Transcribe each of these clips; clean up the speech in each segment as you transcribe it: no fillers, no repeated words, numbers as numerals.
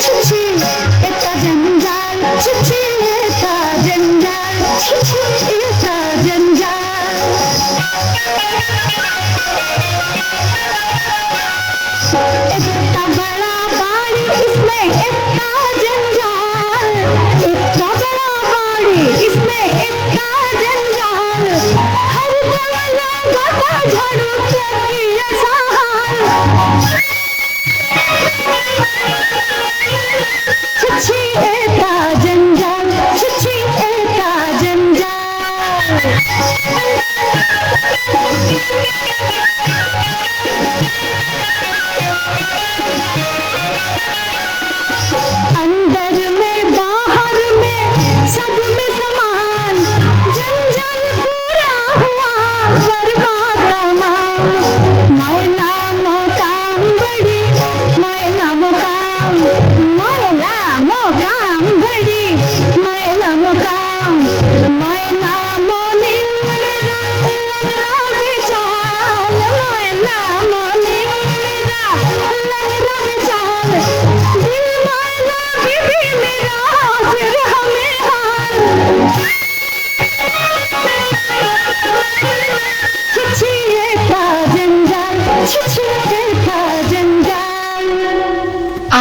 छिछी इतना जंजाल, छिछी इतना जंजाल, छिछी इतना जंजाल। इतना बड़ा बाड़ी इसमें इतना जंजाल, इतना बड़ा बाड़ी इसमें इतना जंजाल। हर जगह गाता झाड़ू करती ऐसा हाल। छिछी इतना जंजाल, छिछी इतना जंजाल। अंदर में बाहर में सब में समान, जंजाल पूरा हुआ बर्बाद तमाम। मैं नामो काम बड़ी, मैं नामो काम, मैं नामो काम बड़ी, मैं नामो काम, मैं नामो निमरा विशाल, मैं नामो निमरा विशाल। दिल माना बीबी मेरा फिर हमें हाल। छिछी इतना जंजाल, छिछी इतना जंजाल।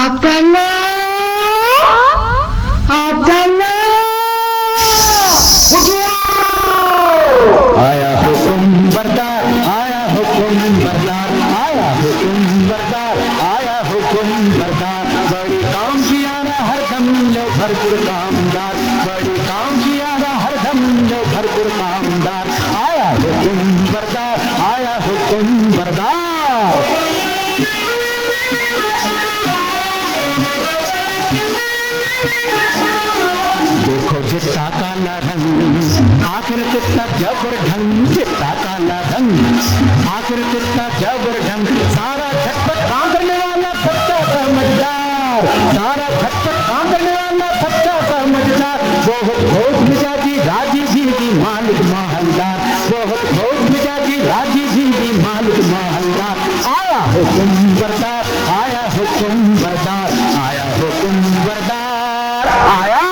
अपना अपना आया हुकुम बरदार, आया हुकुम बरदार, आया हुकुम बरदार, आया हुकुम बरदार। बड़ी काम किया ना हरदम जो भरपूर कामदार, बड़ी काम किया ना हरदम जो भरपूर कामदार। आया हुकुम बरदार, आया हुकुम बरदार। देखो चिट्टा काला रंग, आखिर चिट्टा जबर ढंग, चिट्टा काला रंग, आखिर चिट्टा जबर ढंग। सारा झटपट काम करने वाला सच्चा समझदार, सारा झटपट काम करने वाला सच्चा समझदार। बहुत भोज मिजाजी राजी जी की मालिक महलदार, बहुत भोज मिजाजी राजी जी की मालिक महलदार। आया हुकुम बरदार, आया हुकुम बरदार, आया हुकुम बरदार, आया।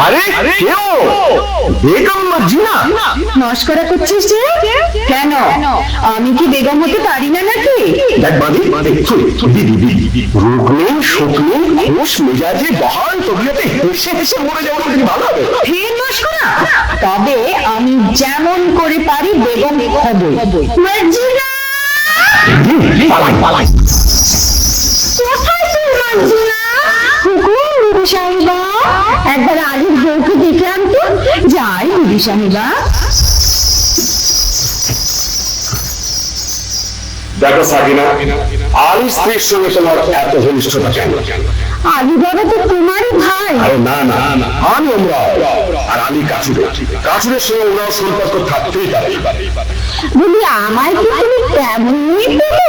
আরে কেউ বেগম মর্জিনা নমস্কার করছিস যে কেন? আমি কি বেগম হতে পারি না নাকি? দেখ বাদি দিদি রুগনে শুকনে ঘোষ মেজাজে বহাল তবিয়তে হেসে হেসে মরে যাওয়ার কি ভালো হবে? ফের নমস্কার। তবে আমি যেমন করে পারি বেগম হবই। মর্জিনা পালাই কোথায় তুই মর্জিনা? হুকুম বিবি সাহেবা, একবার আগের বউকে দেখে আনতো। যাই বিবি সাহেবা। দেখো সাকিনা, আলী স্ত্রীর সঙ্গে তোমার এত ঘনিষ্ঠতা কেন? আলী বাবা তো তোমারই ভাই। আরে না না, আমি ওমরাও আর আলী কাছুরের সঙ্গে ওমরাও সম্পর্ক থাকতেই পারে। বলি আমায় কি তুমি তেমনই পেলে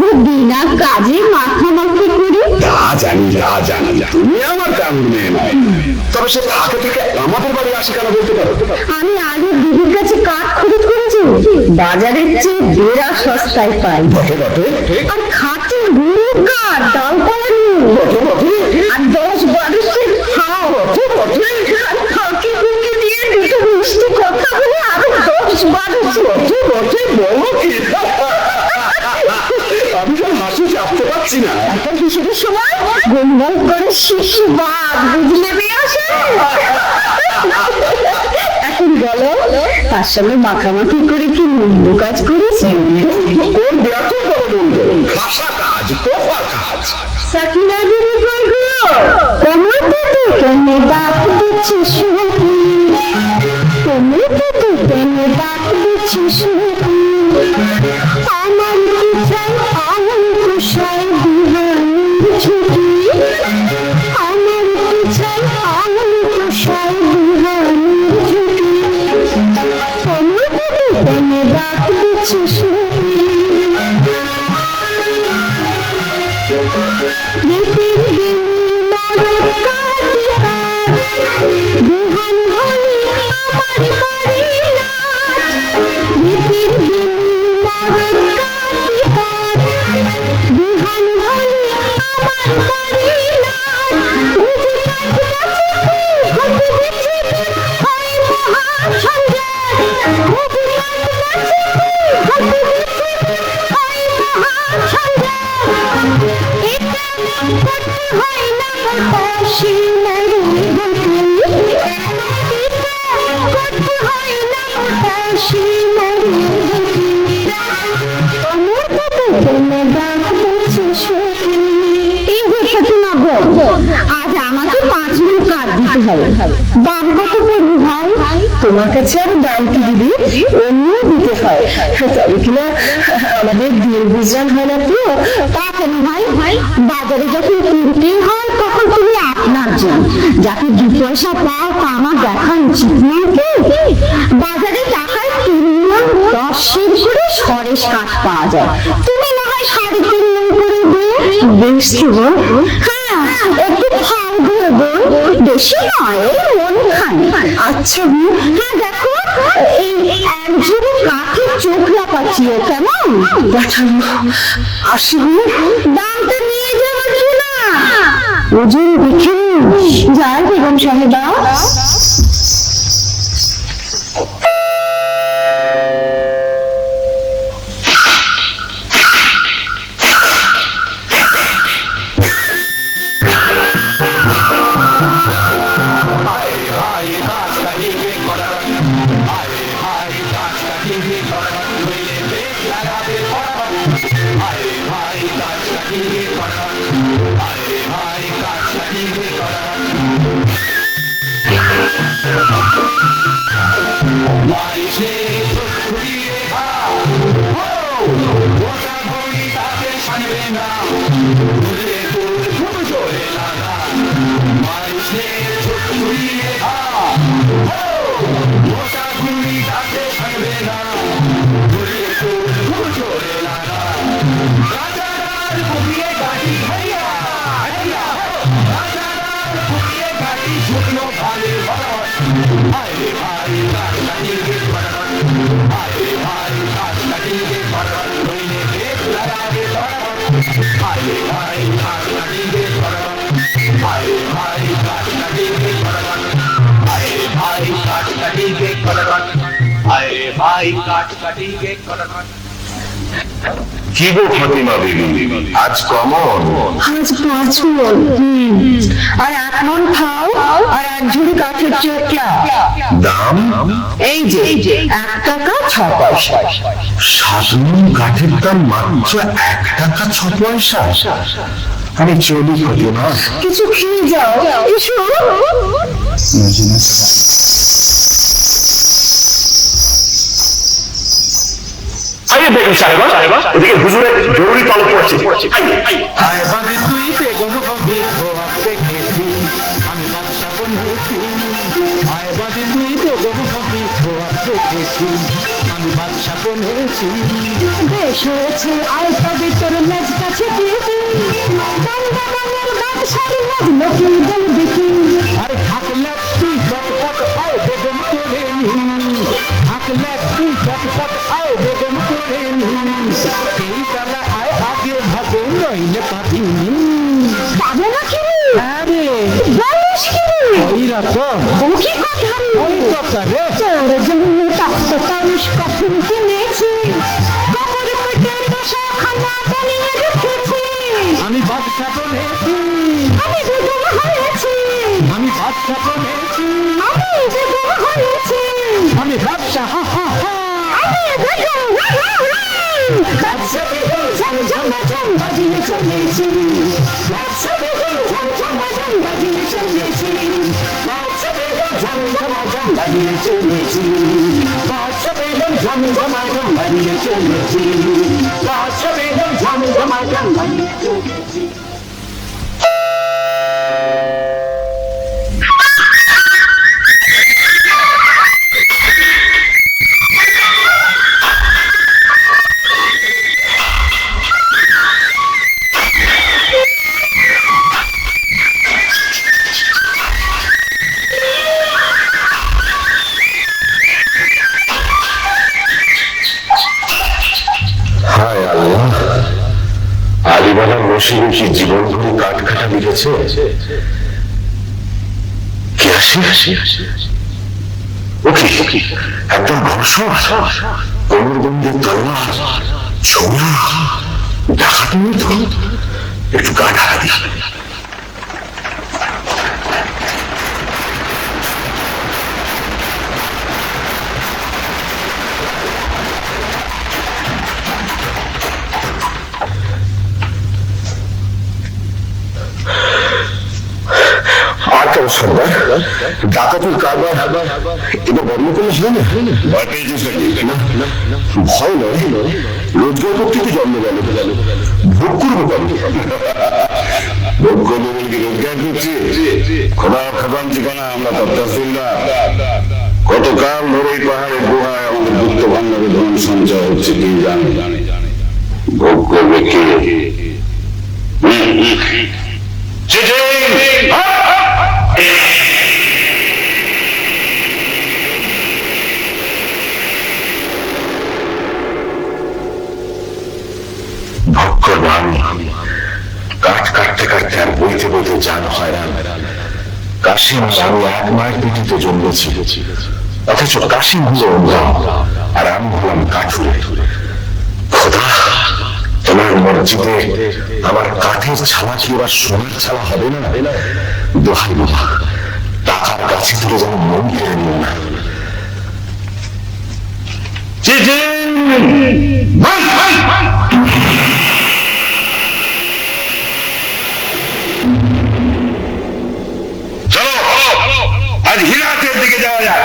যে বিনা কাজে মাখামাখি করি? তা জানি তুমি আমার তেমন মেয়ে নয়। তবে সে থাকে থেকে আমাদের বাড়ি আসে কেন বলতে পারো? আমি আগে দিদির কাছে কাঠ খরিদ করেছি, বাজারের চেয়ে বেড়া সস্তায় পাই। আর খাঁটি গুঁড়ো কাঠ, ডাল পালানি আর 10-12 সের খাও। আর খাঁটি গুঁড়ি দিয়ে দুটো মিষ্টি কথা বলে আরো 10-12 সের। আমি সব হাসি চাপতে পারছি না। একটা হিসেবের সময় গোলমাল করে শিশু বাদ, বুঝলে মেয়েছে? এখন বলো, তার সঙ্গে মাখামাখি করে কি মন্দ কাজ করেছি? কোন ব্যর্থ বড় বন্ধু, ভাষা কাজ, তোফা কাজ। সাকিনা দিদি কইগুলো কোমর পেতে কেনে বাপ দিচ্ছি শুকি, কোমর পেতে কেনে বাপ দিচ্ছি শুকি। আমার কি চাই আলম কুশাই বিহানের ছুটি, আমার কি চাই আলম কুশাই বিহানের ছুটি। কোমর পেতে কেনে বাপ দিচ্ছি শুকি। মনে ডাক পড়ছে সখী। এই যে সখিমা গো, আজ আমাকে 5 মণ কাঠ দিতে হবে। দাম কত পড়বে ভাই? তোমার কাছে আর দাম কি দিবি, এমনিও দিতে হয়, তবে কিনা আমাদের দিন গুজরান হয় না তো। তা কেন ভাই? বাজারে যখন কিনতে হয় তখন তুমি আপনার জন্য, যাতে 2 পয়সা পাও তা আমার দেখা উচিত নয় কি? বাজারে টাকায় 3 মণ 10 সের করে সরেস কাঠ পাওয়া যায়, তুমি না হয় 3.5 মণ করে দিও। বেশ তো গো। হ্যাঁ, একটু ফাল দিয়ে বোন, বেশি নয়, এই মন খানি। আচ্ছা বোন, হ্যাঁ দেখো এই এক ঝুড়ি কাঠের চোখলা পাঠিও কেমন? দেখাবো, আসি বোন। দামটা নিয়ে যাওয়ার না, ওজন দেখে যাই বেগম সাহেবা। কি গো ফাতিমা বিবি, আজ কমন? আজ 5 মণ, আর 1 মণ খাও, আর 1 ঝুড়ি কাঠের চোখলা। দাম? এই যে 1 টাকা 6 পয়সা। 7 মণ কাঠের দাম মাত্র 1 টাকা 6 পয়সা? আমি চলি ফাতিমা। কিছু খেয়ে যাও, এসো। আরে বেগম সাহেবা, এদিকে হুজুরের জরুরি তলব পড়ছে। হায় বাদে তুই বেগম হবি খোয়াব দেখেছি, আমি বাদশা বনেছি। হায় বাদে তুই বেগম হবি খোয়াব দেখেছি, আমি বাদশা বনেছি। বেশ হয়েছে, আয় তবে তোর লেজ কাছে দিয়েছি, বাংলা বাংলার বাদশার লেজ লোকে বলবে কি? আরে থাকলে তুই চটপট আয় বেগম করে নি, থাকলে তুই চটপট আয় বেগম করে নি। এই বেলা আয় আগে ভাবে নইলে পাবিনি। পাবে না কি? আরে বলিস কি? ওই রকম ও কি কথা রে? ওই কথা রে। তোর জন্য তপ্ত তারুষ কখন কিনেছি, কবর পেটের দশাখানা বানিয়ে রেখেছি। আমি বাদশা বনেছি, আমি বেগম হয়েছি, আমি বাদশা বনেছি, আমি বেগম হয়েছি, আমি বাদশা। হা হা হা। আমি বেগম। বাদশা বেগম ঝমঝম বাজিয়ে চলেছি, বাদশা বেগম ঝমঝম বাজিয়ে চলেছি, বাদশা বেগম ঝমঝম বাজিয়ে চলেছি, বাদশা বেগম ঝমঝম বাজিয়ে চলেছি, বাদশা বেগম ঝমঝম বাজিয়ে চলেছি। হায় আল্লাহ, আলিবালার নসিবে কি জীবন ভরে কাঠ কাটা মিলেছে। কে আসে? ও কি একদম ভরসা, কোমর বন্ধে তলোয়ার, ছোড়া, ডাকাত নেই তো? একটু গা ঢাকা দিই। সর্দার, ডাকাতের কারবার এবার বন্ধ করলে হয় না? ভয় পেয়েছিস নাকি? না, ভয় নয়, রোজগার করতে তো জন্ম গেল, ভোগ করবো কবে? ভোগ করবো বলে কি রোজগার করছি? খোদা খাদান ঠিকানা আমরা তত্ত্বাশীলরা কতকাল ধরে এই পাহাড়ের গুহায় আমাদের গুপ্ত ভান্ডারে ধন সঞ্চয় হচ্ছে কি জানে, ভোগ করবে কে? ভক্কর আমি কাঠ কাটতে কাটতে আর বইতে বইতে জান হয়রান। কাশিম আমি এক মায়ের পিঠিতে জন্মেছি, অথচ কাশিম হলো অন্যায় আর আমি হলাম কাঠুরে। খোদা, তোমার মসজিদে আমার কাঠের ছালা কি এবার সোনার ছালা হবে না? দোহাই বাবা, টাকার কাছে ধরে যেন মন কেড়ে নিও না। চলো আজ হিরাতের দিকে যাওয়া যায়।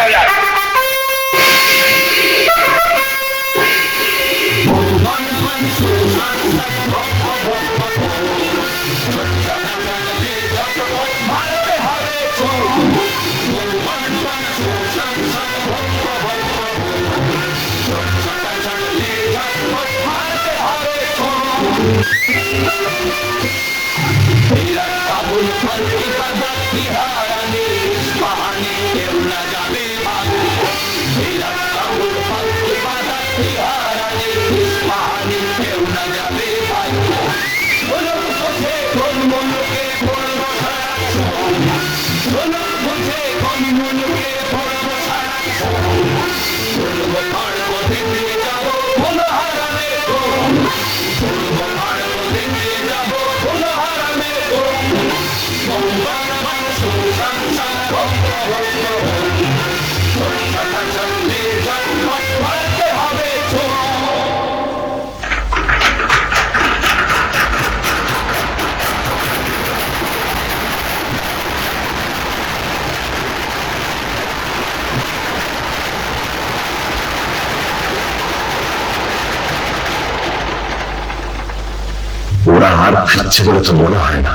ওরা আর ফিরছে বলে তো মনে হয় না।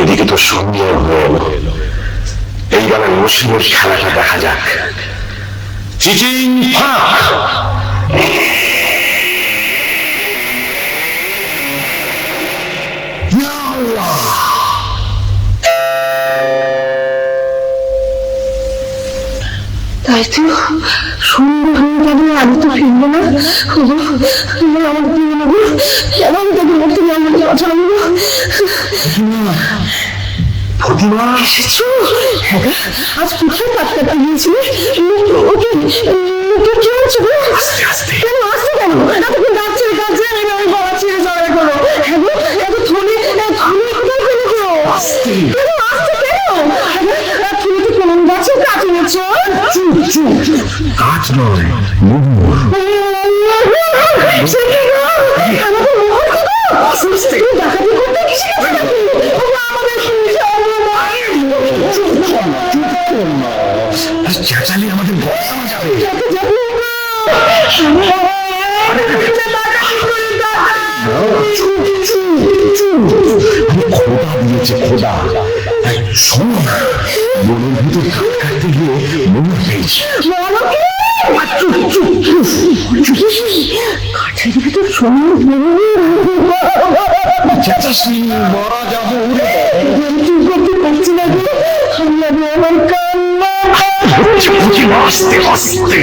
এদিকে তো সন্ধ্যা হয়ে এলো, এই বেলায় মুসলিমের খেলাটা দেখা যাক। চিচিং ফাঁক। তাই তো সুন্দর হয়ে গেল, আমি তো ফিরবো না। আমার কি বলবো, কেন আমি তাকে বলতে আমাকে কথা বলবো? ফতিমা, এসেছো? আজ কোথায় পাটকাটা গিয়েছিলে? ওকে মুখে কি হচ্ছে গো? কেন আসছে কেন? এতক্ষণ ডাকছে ডাকছে, আমি গলা ছেড়ে জড়াই করো। হ্যাঁ গো, এত থলি কোথায় পেলে গো? আসছে কেন? তুমি তো কোন গাছে কাজ এনেছ? কাজ নয়, মুহুর। সে কি গো? আমাকে মুহুর গো? তুমি ডাকাতি করতে কি শিখেছো নাকি? আমাদের চেঁচালি আমাদের বসানো যাবে। খোদা দিয়েছে, খোদা। শোনো না, মনের ভিতর কাটতে গিয়ে মনে পেয়েছি। কাঠের ভিতর সোনার চেঁচাসনি, মারা যাবো। করতে পারছি না গো, আমার কান্না। আস্তে আস্তে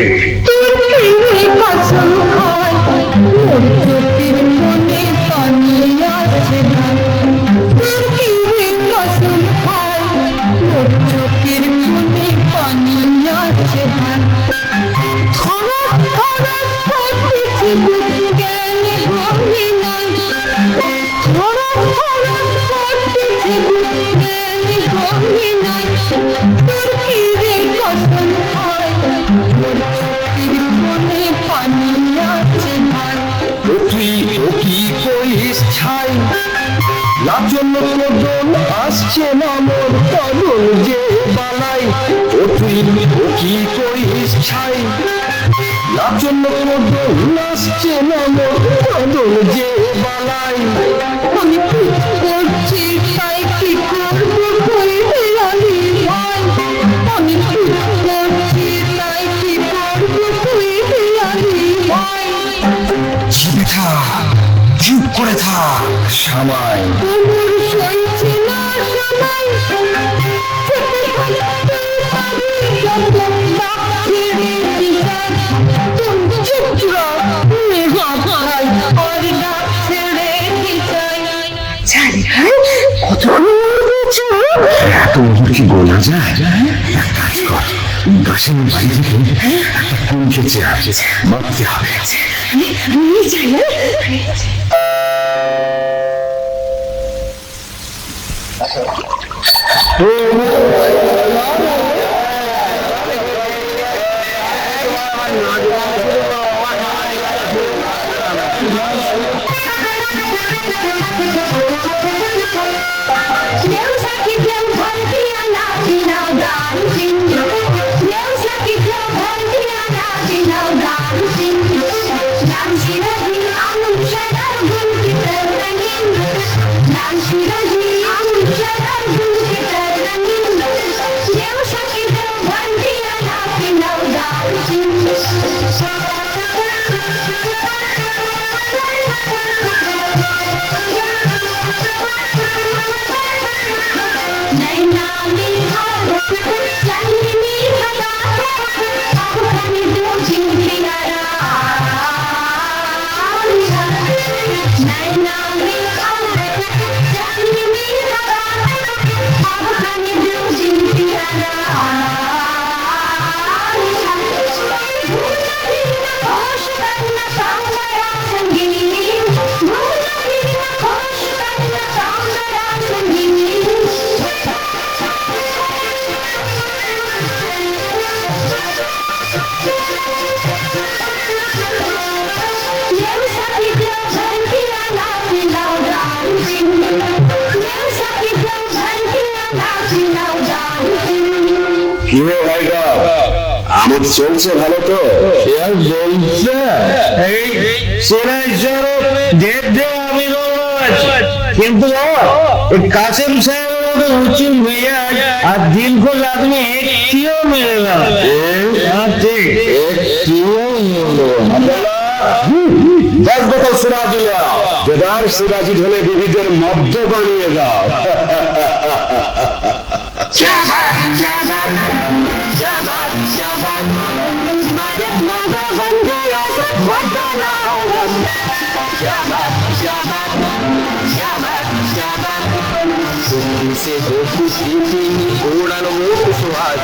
কি করিস ছাই লাজন্য কদল আসছে মামর কদল যে বালাই ও তুই ও কি করিস ছাই লাজন্য কদল আসছে মামর কদল যে বালাই আমি কি করছি তাই কি করবো কইতে জানি ভাই আমি কি করছি তাই কি করবো কইতে জানি ভাই চেপে থাক চুপ করে থাক সামাই আমার সইছে না সবাই চেপে থাকতে পারি যত ডাক ছেড়ে দিশাই তুমি চুপ রও মেঘা ভাই আর ডাক ছেড়ে দিশাই ছাড়ি ভাই কত বলছো এত কি বলা যায় এক কাজ কর গাছের বাড়ি থেকে একটা ফোন খেয়েছে মারতে হবে আমি যাই না কি রে ভাইরা আমোদ চলছে ভালো তো সে আর বলছে এই সেরাই সরব ডেট দে আমি কিন্তু এই কাসেম সাহেবের মতো উঁচু মেয়ে আর দিন কো আদমি একটিও মেরে না ঠিক একটিও দশ বোতল সিরাজি কেদার সিরাজি ঢেলে বিবিদের মদ্য বানিয়ে দাও से हो खुशी उड़न वो सुहाज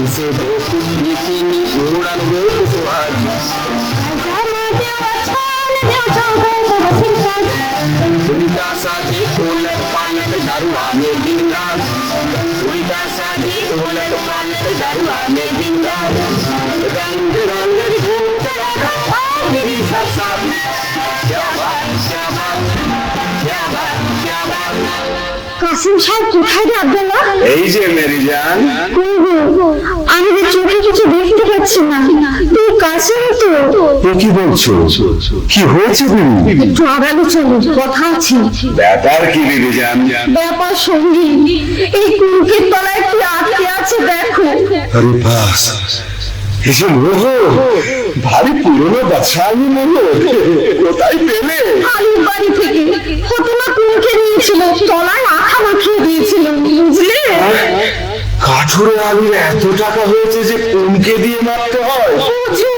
से हो खुशी उड़न वो सुहाज उनका साथी ढोलक पालक दारुआ में दिन रात उनका साथी ढोलक पालक दारुआ में दिन रात रंग रंग घूमते मेरी सब কাসিম সাহেব কোথায় রে আব্দুল্লাহ এই যে মেরি জান আমি যে চোখে কিছু দেখতে পাচ্ছি না তুই কাসিম তো কি বলছো কি হয়েছে তুমি একটু আগালে চলো কথা আছে ব্যাপার কি বিবি জান ব্যাপার সঙ্গী এই কুলকের তলায় কি আটকে আছে দেখো আরে বাস এসে মোহ ভারী পুরনো বাচ্চাই মোহ কোথায় পেলে আলির বাড়ি থেকে ফতিমা কুলকে নিয়েছিল তলায় আখা মাখিয়ে দিয়েছিল বুঝলে কাঠুরে আলুর এত টাকা হয়েছে যে কোনকে দিয়ে মারতে হয় বুঝো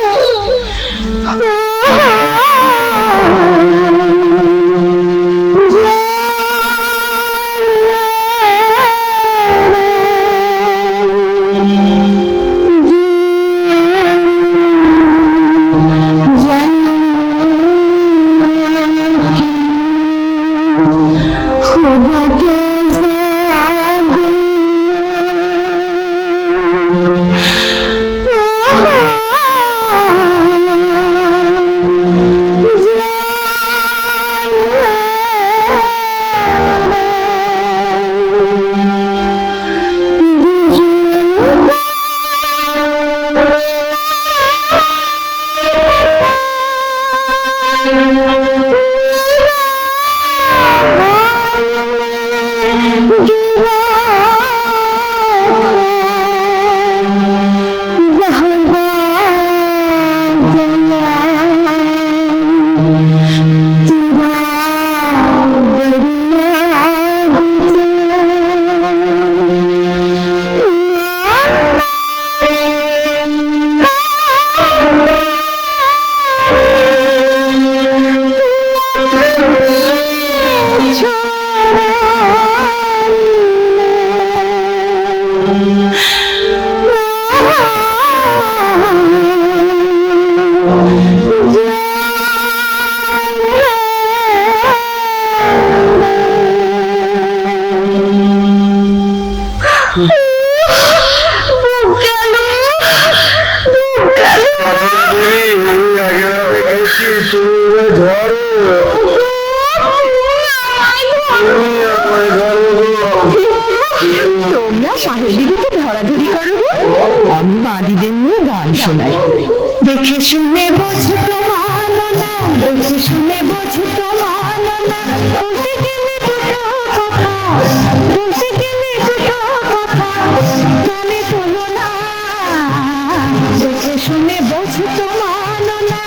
গান শোনাই। দেখে শুনে বোঝো তো মানো না, দেখে শুনে বোঝো তো মানো না, বলতে গেলে দুটো কথা, বলতে গেলে দুটো কথা, কানে তোলো না। দেখে শুনে বোঝো তো মানো না।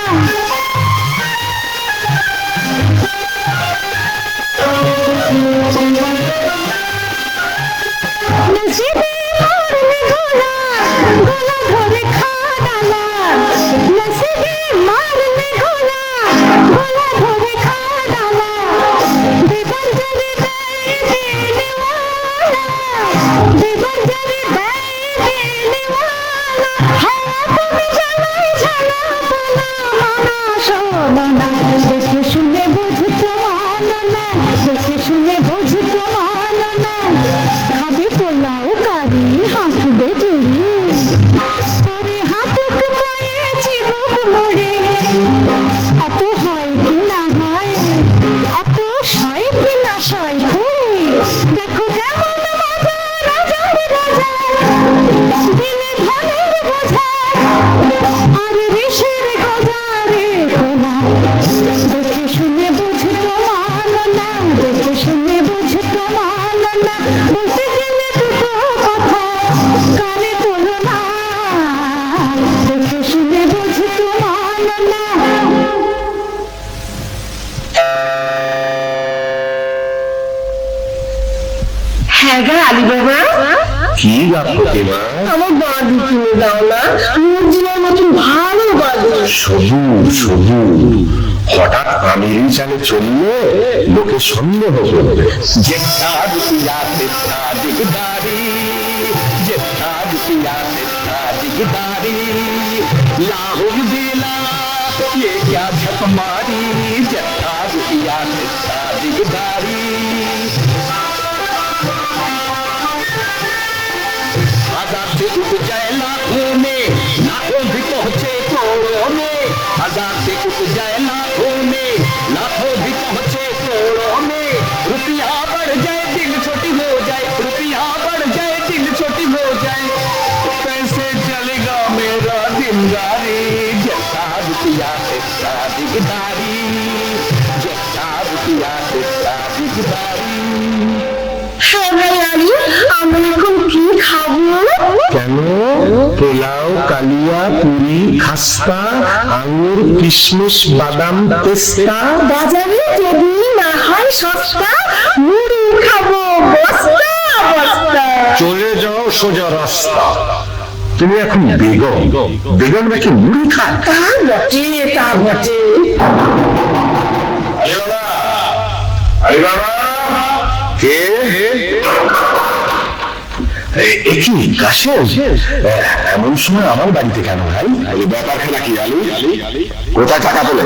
নসিবে মারলে গোলা, গোলা ধরে খানালা। নসিবে মারলে গোলা, গোলা ধরে খানালা। দেবার যারে দেয় দেনেওয়ালা, দেবার যারে দেয় দেনেওয়ালা। হাওয়া তুমি জ্বালায় জ্বালাবো না, মানা শোনো না। দেখে শুনে বুঝতে মানো না, দেখে শুনে বুঝতে মানো না। খাবে পোলাও কারি, হাঁটবে চুরি, পরে হাঁটুক পায়ে চিবুক মোড়ে। এত হয় কি না হয়, এত সয় কি না সয় করে। দেখো কেমন মজা রাজার রাজা, দিলে ধনের বোঝা, আর ঋষির গজারে কোনা। দেখে শুনে বুঝতে মানো না, দেখে শুনে বুঝতে মানো না, বলতে গেলে দুটো কথা, কানে তোলো না। দেখে শুনে বুঝতে মানো না। হ্যাঁ গা আলী বাবা, কি গান প্রতিমা? আমার বাঁধি কিনে দাও না, মর্জিনার মতন ভালো বাঁধি। শুধু শুধু হঠাৎ আমির চালে চললে লোকে সন্দেহ করবে। যেটা রুপিয়া তেটা দিগদারি, যেটা রুপিয়া তেটা दिगदारी, लाहुल दिला ये क्या झक मारी, जट्टा रुपया तेटा दिगदारी। हजार से उठ जाए लाखों में, लाखों भी पहुंचे करोड़ों में। हजार से उठ जाए लाखों में, लाखों भी पहुंचे करोड़ों में। रुपया बढ़ जाए दिल छोटी हो जाए, रुपया बढ़ जाए दिल छोटी हो जाए। कैसे चलेगा मेरा दिनदारी, जट्टा रुपया तेटा दिगदारी, जट्टा रुपया तेटा दिगदारी। আমি এখন কি খাবো? কেন? পোলাও, কালিয়া, পুরি, খাস্তা, আঙুর, কিশমিশ, বাদাম, পেস্তা। বাজারে যদি না হয় সস্তা, মুড়ি খাবো বস্তা বস্তা। চলে যাও সোজা রাস্তা। তুমি এখন বেগম, বেগম নাকি মুড়ি খায়? তা বটে, তা বটে। আরে বাবা, কে? একই কাশেম, এমন সময় আমার বাড়িতে কেন ভাই? ব্যাপার খেলা কি আলু? কোথায় টাকা পেলে?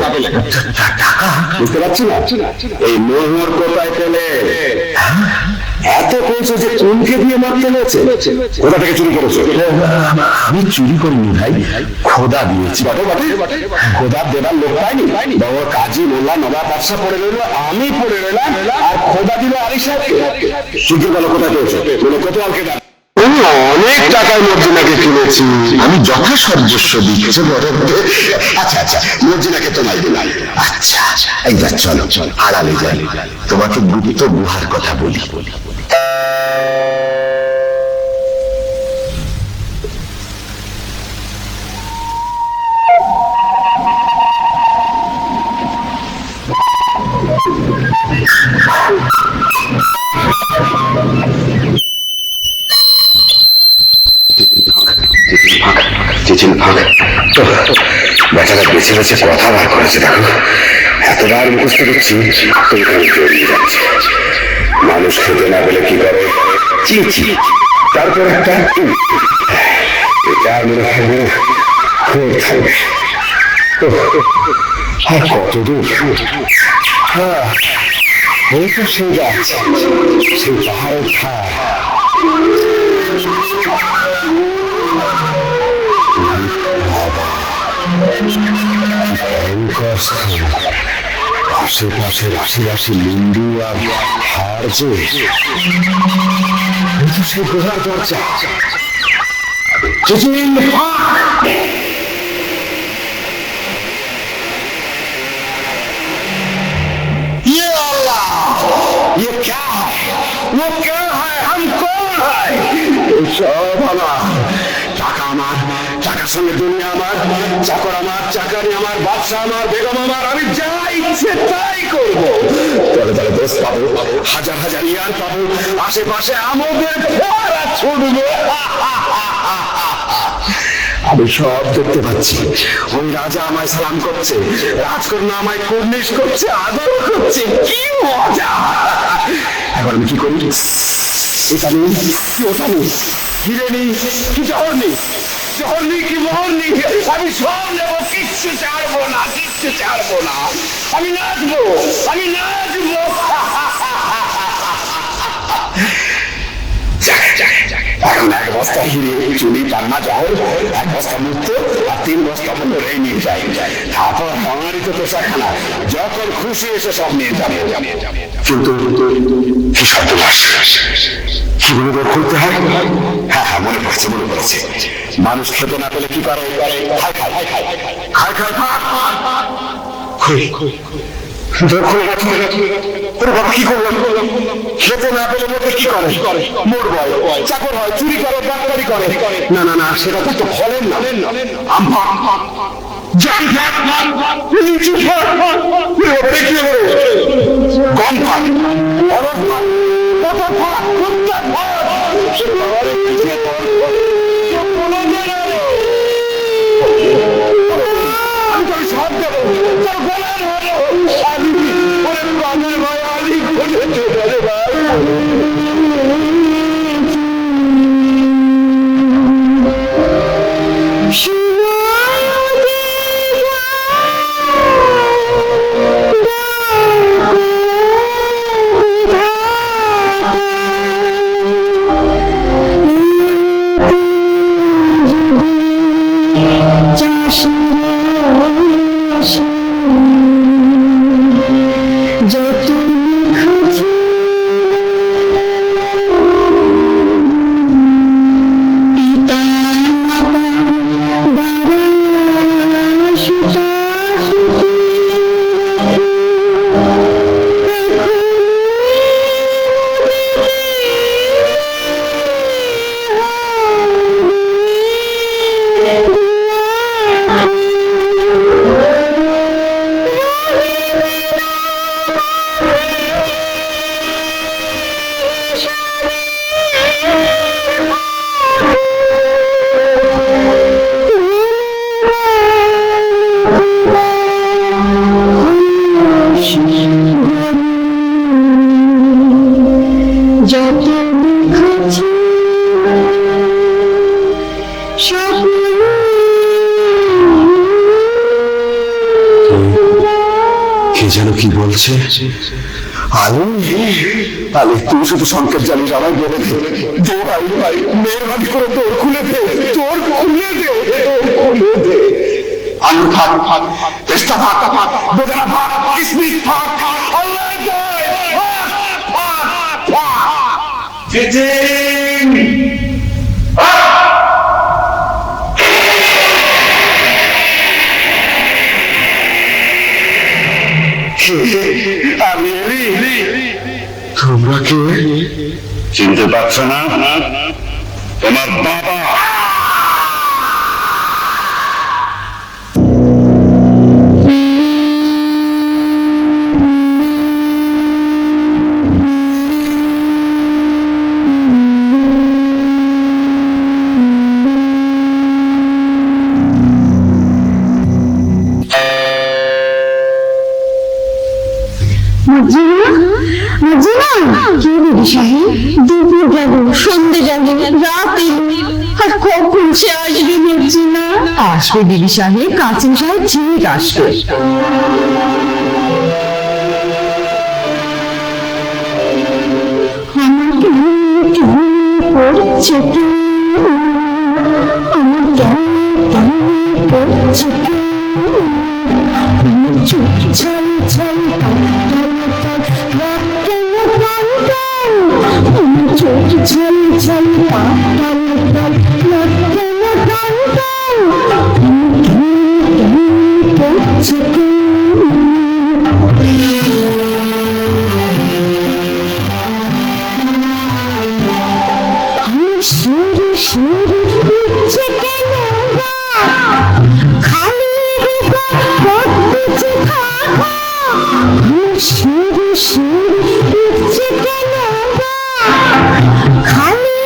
টাকা বুঝতে পারছি না। এই মোহর কোথায় পেলে? এত করেছো যে কোনকে দিয়ে মারতে হয়েছে? কোথা থেকে চুরি করেছো? আমি চুরি করিনি ভাই, খোদা দিয়েছি। খোদা দেবার লোক পাইনি। বাবা কাজী মোল্লা নবাব বাদশা পড়ে রইলো, আমি পড়ে রইলাম, আর খোদা দিল আলী সাহেবকে। সূর্য গেল কোথায় পেয়েছো? বলে কত আলকে দাম? অনেক টাকার মর্জিনাকে কিনেছি আমি, যথাসর্বস্ব দিচ্ছে বরফে। আচ্ছা আচ্ছা, মর্জিনাকে তো নাই দিলাই। আচ্ছা এইবার চলো চলো আড়ালে যাই, তোমাকে গুপ্ত গুহার কথা বলি। বেচারা বেছে বেছে কথা বার করেছে, দেখো এতবার মুখস্থ করছি তবু জড়িয়ে যাচ্ছে। মানুষ খেতে না পেলে কি করে? চিচি, তারপর একটা এটা মনে হবে খুব থাকবে। আর কত দূর? হ্যাঁ, এই তো সেই গাছ, সেই পাহাড়ের ধার। আশেপাশে রাশি রাশি লিন্ডু আর হার যে, সেই গুহার দরজা। টিফিন ফাঁক। ये अल्लाह, ये क्या है? वो क्या है? हम कौन है? সব আমার টাকা, আমার টাকার সঙ্গে দুনিয়া আমার, চাকর আমার, চাকরি আমার, বাদশা আমার, বেগম আমার, আমি যা ইচ্ছে তাই করবো। তলে তলে দোষ পাবো, হাজার হাজার ইয়ার পাবো, আশেপাশে আমাদের ফোয়ারা ছুটবে। আমি সব দেখতে পাচ্ছি। ওই রাজা আমায় সালাম করছে, রাজকন্যা আমায় কুর্নিশ করছে, আদর করছে, কি মজা। এখন আমি কি করি? এটা নেই কি ওটা নেই, হিরে নেই কি জহর নেই, জহর নেই কি মোহর নেই, আমি সব নেবো, কিচ্ছু ছাড়বো না, কিচ্ছু ছাড়বো না। আমি নাচবো, আমি নাচবো। এখন এক বস্তা হিরে, চুলি, পান্না, জহর, এক বস্তা মুক্ত আর 3 বস্তা ধরেই নিয়ে যাই। তারপর আমারই তো পেশাখানা, যখন খুশি এসে সব নিয়ে যাবে। কিন্তু কি সর্বনাশ, কিভাবে বের করতে হয়? হ্যাঁ হ্যাঁ, মনে পড়ছে, মনে পড়ছে। মানুষ খেতে না পেলে কি করে? খায় খায় খায় খায় খায় খায় কি করলাম? খেতে না পেলে লোকে কি করে? মোর বয়, চাকর হয়, চুরি করে, ডাক্তারি করে। না না না, সেটা তো ফলেন না। গম ফাঁক, অরব ফাঁক, কত ফাঁক, কুত্তার ফাঁক, সে বাবারে পিছিয়ে তোর আমি তোর সব দেবো, তোর গলার হলো আলি, ওরে প্রাণের ভাই আলি, খুঁজে চলে ভাই। যেন কি বলছে? আলো আলে, তুই শুধু সংকেত জানিস, আমায় বলে দে। ভাই ভাই, মেহরবানি করে তোর খুলে দে, তোর খুলে দে, তোর খুলে দে। আলু ফাঁক ফাঁক, পেস্তা ফাঁক ফাঁক, বেদানা ফাঁক, কিসমিস ফাঁক ফাঁক, আল্লাহ জয়, ফাঁক ফাঁক ফাঁক। ফিটিং আমি এলি। তোমরা কে? চিনতে পারছো না? তোমার বাবা। সন্ধে যাবে, রাত এলো, আর কখন সে আসবে বুঝছি না। আসবে দিদি সাহেব, কাসিম সাহেব ঠিক আসবে। আমার পড়ছে তো, আমার পড়ছে তো, আমার চোখ ছাল ছাল চোখ ছল ছল পাতাল করছে কি? সুর সুর উঠছে কেন গা? খালি করতেছে থাকা। সুর সুর উঠছে কেন গা? খালি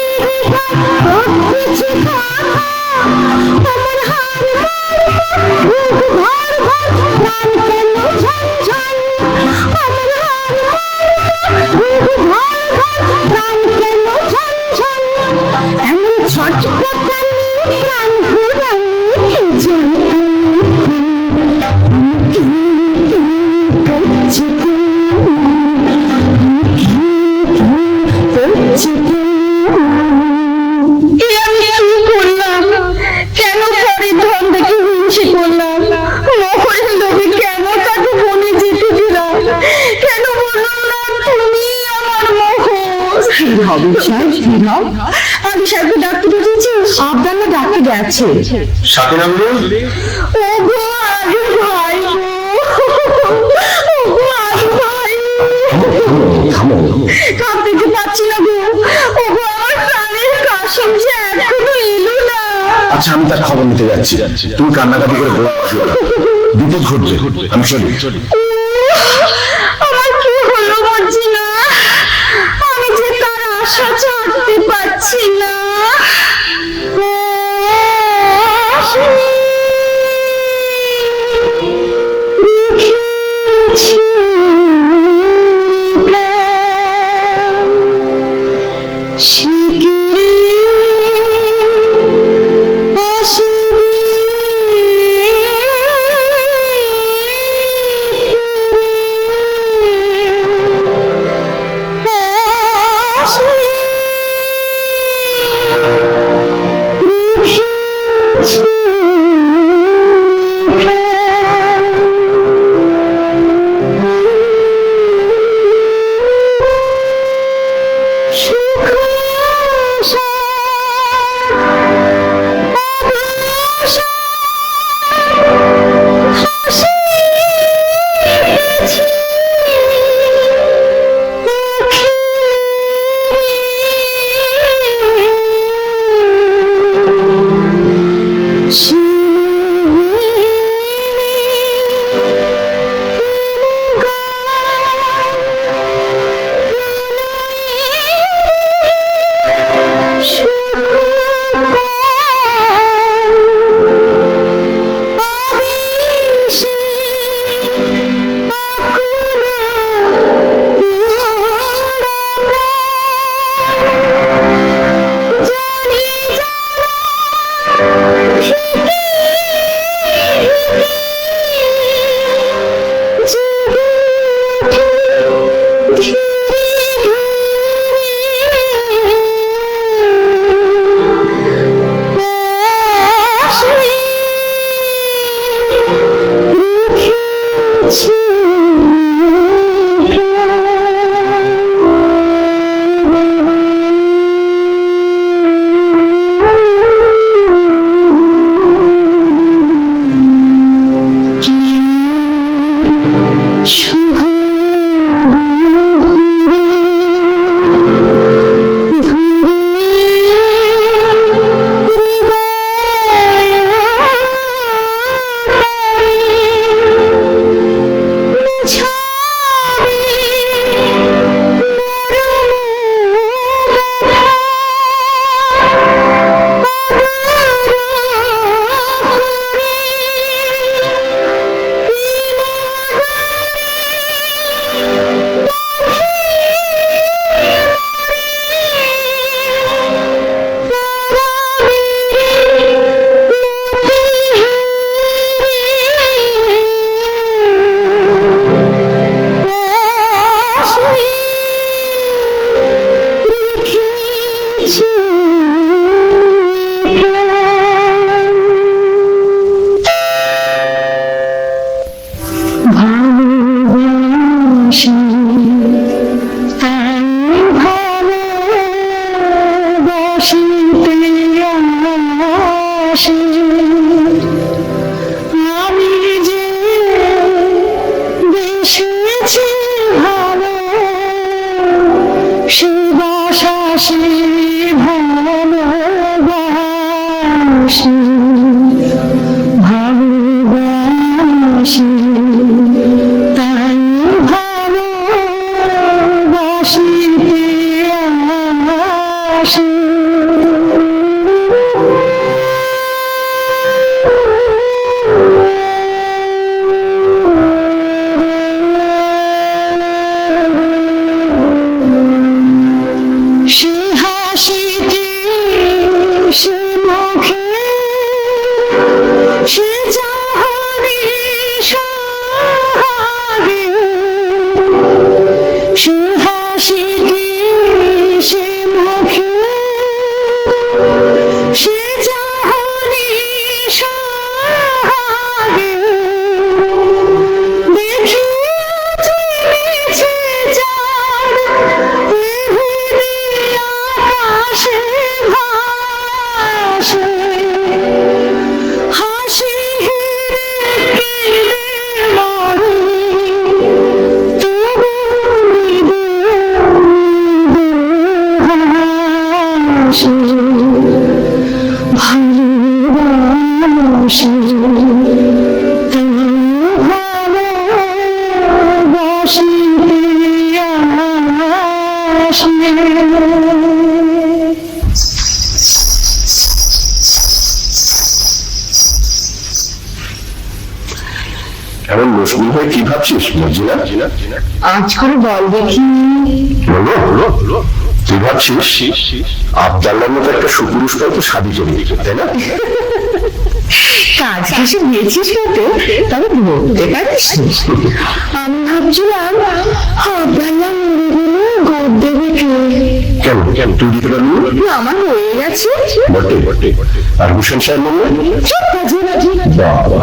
করতেছে থাকা। আমার হার বুক ভর ভর প্রাণ কেন ঝনঝন। আমার হার বুক ভর ভর প্রাণ কেন ঝনঝন। এমন ছটপটানি প্রাণ ঘুরানি করছে কি? করছে কি? আমি কি করলাম? কেন পরের ধন দেখে হিংসে করলাম? মহরের লোভে কেন তাকে বনে যেতে দিলাম? কেন বললাম না তুমি আমার মোহর? স্থির হবে সাহেব, স্থির হও। আমি সাহেবকে ডাকতে পেরেছি, আপনার না ডাকতে গেছে। সাথে নামলো ও গো আগে ভাই গো, ও গো আগে ভাই, কাঁদতে পারছি না গো। ও গো আমার প্রাণের কাসম যে এখনো এলো না। আচ্ছা আমি তার খবর নিতে যাচ্ছি, তুমি কান্নাকাটি করে বসো না। বিপদ ঘটছে, আমি চলি। আমার কি হলো বুঝছি না, আমি যে তার আশা ছাড়তে পারছি না। এমন মুসলিম হয়ে কি ভাবছিস মর্জিনা? আজ করে বল দেখি। বলো তুই ভাবছিস আবদাল্লার মতো একটা সুপুরুষটাও তো শাদি করবি, তাই না? কাজ শেষে দিয়েছিস কত, তবে বলতে পারিস নি। আমি ভাবছিলাম আব্বাল্লা মরে গেলে গোদ দেবে কে? কেন তুই দিতে পারবি না? আমার হয়ে গেছে। বটে আর হুসেন সাহেব বললেন চুপ কাজে রাজি। বাবা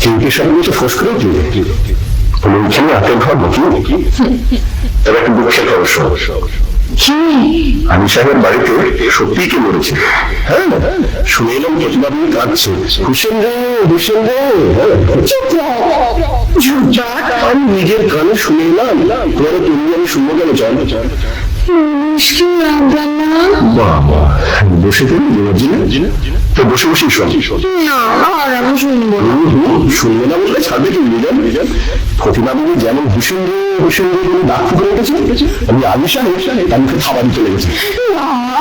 কেউকে সঙ্গে তো ফোস করে দিয়ে ওইখানে আটের ঘর নাকি? তবে একটা দুঃখের খবর শোন, আমি সাহেবের বাড়িতে সত্যিই কে মরেছে। হ্যাঁ শুনে এলাম প্রতিবাদ নিয়ে কাঁদছে, হুসেন রে। আমি নিজের কানে শুনে এলাম, তোমার তুমি আমি শুনবো কেন? চল বাবা বসে থাকি তো বসে শোন। না আর আমি শুনবো না। শুনবে না বললে ছাড়বে কি? প্রতিমা দেবী যেমন হুসেন রে বলে ডাক করে রেখেছে, আমি আলী সাহেব তার মুখে খাবার চলে গেছে।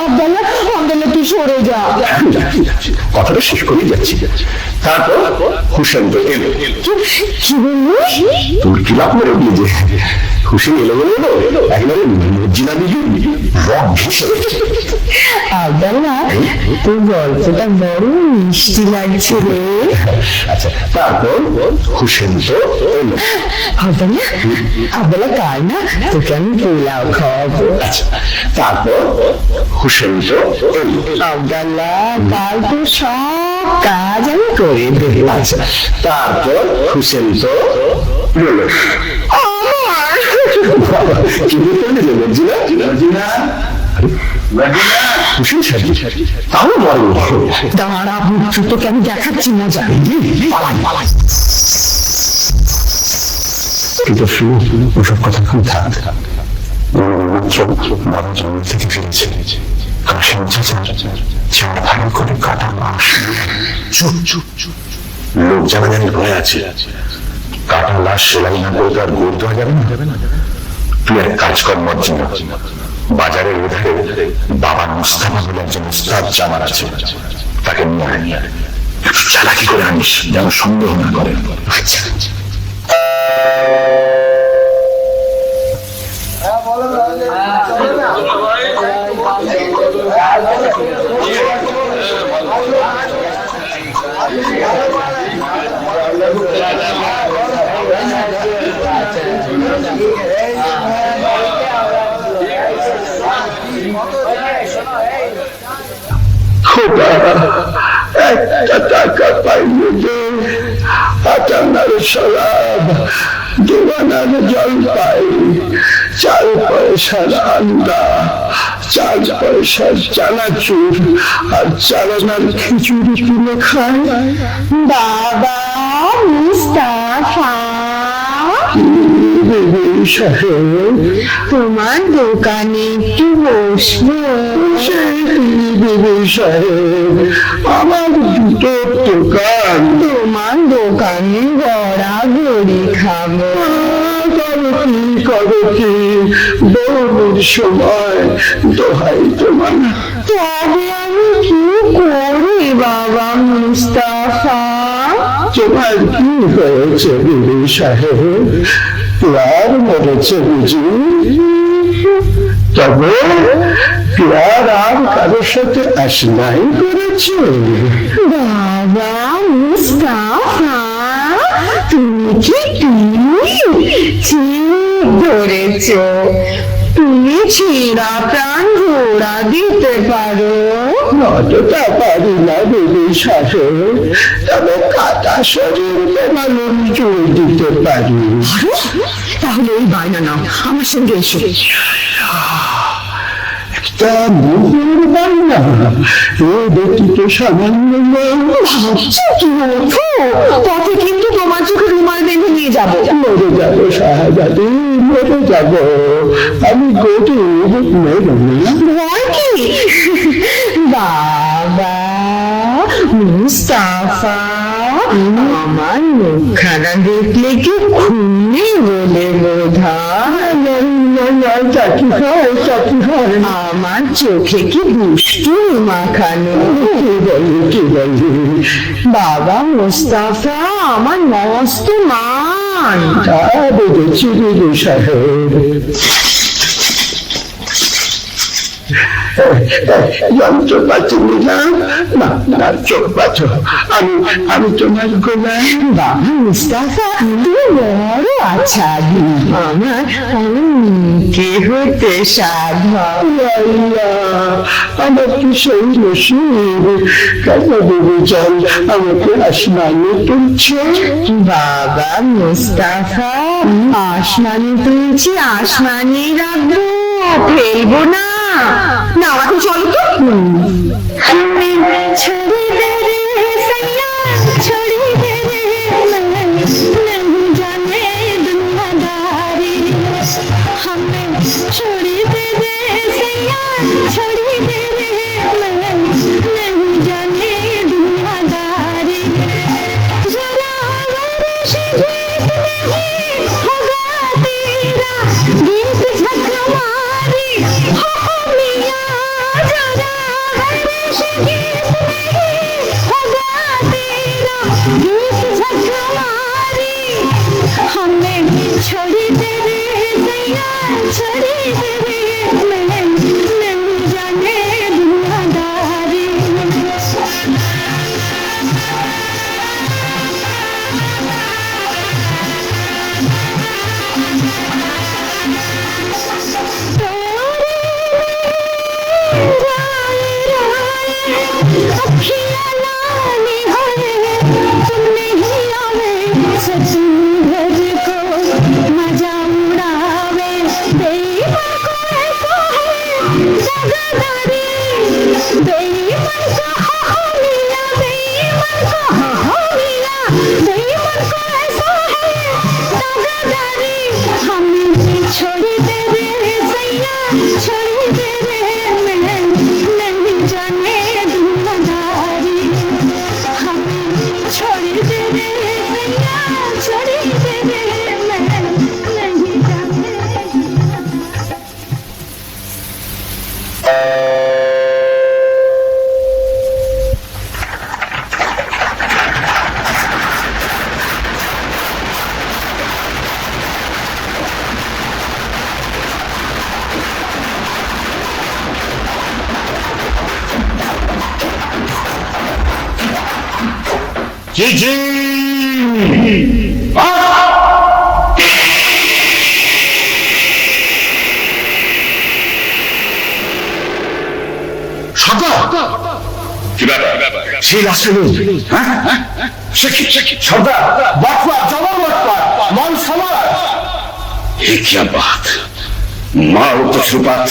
আব্বাল্লা তুই সরে যা। কথাটা শেষ করেই যাচ্ছি। তারপর হুসেন তো এলো। কি বললি? তোর কি লাভ মেরে উঠলি যে হুসেন এলো একেবারে মর্জিনা দিদি রক ঘেসে। আব্বাল্লা তোর গল্পটা বড় মিষ্টি লাগছে রে। আচ্ছা তারপর হুসেন তো এলো। আব্বাল্লা কার না তোকে আমি পোলাও খাওয়াবো। তারপর হুসেন তো এলো। আব্বাল্লা কাল তো সব কাজ আমি করে দেবো। আচ্ছা তারপর হুসেন তো এলো। কি বলতে মর্জিনা? হুসেন সাহেব তাও বলো। দাঁড়া বুঝছো তোকে আমি দেখাচ্ছি মজা। কিন্তু শুনে ওসব কথা খুব থাক। বাবা জন্ম থেকে ফিরেছে, কাশিম চাচা চার ভালো করে কাটা মাস। চুপ লোক জানাজানি ভয় আছে, কাটা লাশ সেলাই না করে তার গোল দেওয়া যাবে না। তুই এক কাজ কর মর্জিনা, বাজারের ওধারে বাবা মুস্তাফা বলে একজন উস্তাদ জামার আছে, তাকে নিয়ে আয়। একটু চালাকি করে আনিস যেন সন্দেহ না করে। আচ্ছা একটা টাকা পাইলে যে আটানার শরাব, দেওয়ানার জল পাই, 4 পয়সার আন্দা, 4 পয়সার চানাচুর আর 4 আনার খিচুড়ি কিনে খায়। বাবা মুস্তাফা সাহেব তোমার দোকানে একটু বসবো? বিবি সাহেব আমার জুতোর দোকান, তোমার দোকানে গড়াগড়ি খাবো। করো কি বউর সময় দোহাই তোমার। তবে আমি কি করি বাবা মুস্তাফা? তোমার কি হয়েছে বিবি সাহেব? প্যার মরেছে বুঝি? তবে প্যার আর কারোর সাথে আসনাই করেছে? বাবা মুস্তাফা তুমি কি ঠিক ধরেছ, তুমি ছেঁড়া প্রাণ ঘোড়া দিতে পারো? অতটা পারি না বিবি সাহেব, তবে কাটা শরীর মানুষ জোর দিতে পারি। তাহলে এই বায়না নাও, আমার সঙ্গে এসো। একটা মুখের বায়না, এ ব্যতীত সামান্য ভাবছো কি ওঠো, পথে কিন্তু তোমার চোখে রুমাল বেঁধে নিয়ে যাবো। মরে যাবো শাহজাদি, মরে যাবো আমি। গরিব মেরো ভয় কি? বাবা মুস্তাফা আমার মুখখানা দেখলে কি খুললি বলে চাকি হয় আমার চোখে কি দুষ্টু মাখানো কি বলি বাবা মোস্তাফা আমার মস্ত মান বুঝেছি দিদি সাহেব যন্ত্র পাচ্ছি না চোখ পাচ্ছ আমি তোমার গোলাম বাবা মুস্তাফা তুমি বড় আচ্ছা আমার কে হতে সাধা আমার কি সেই নসিব কেন দেবী চল আমাকে আসমানে তুলছে বাবা মুস্তাফা আসমানে তুলছি আসমানে রাখবো ফেলবো না না আমাকে চলো তো ছড়ি দে রে সैया ছড়ি দে রে नहीं जाने दुनियादारी हमें छोड़ी दे रे सैया छोड़ी दे रे नहीं जाने दुनियादारी जरा वर्ष गीत नहीं होगा तेरा गीत झकमारी हो मिया जरा वर्ष गीत नहीं होगा तेरा गीत झकमारी हमें छोड़ी दे रे सैया छोड़ी दे रे नहीं जाने दुनियादारी छोड़ी दे रे सैया छोड़ी दे रे नहीं जाने दुनियादारी हमें छोड़ी दे रे सैया छोड़ी दे रे नहीं जाने সেই রাস্তায় সর্দার বাটপা জবর বাটপা মান সমাজ ये क्या बात मारो तो छुपात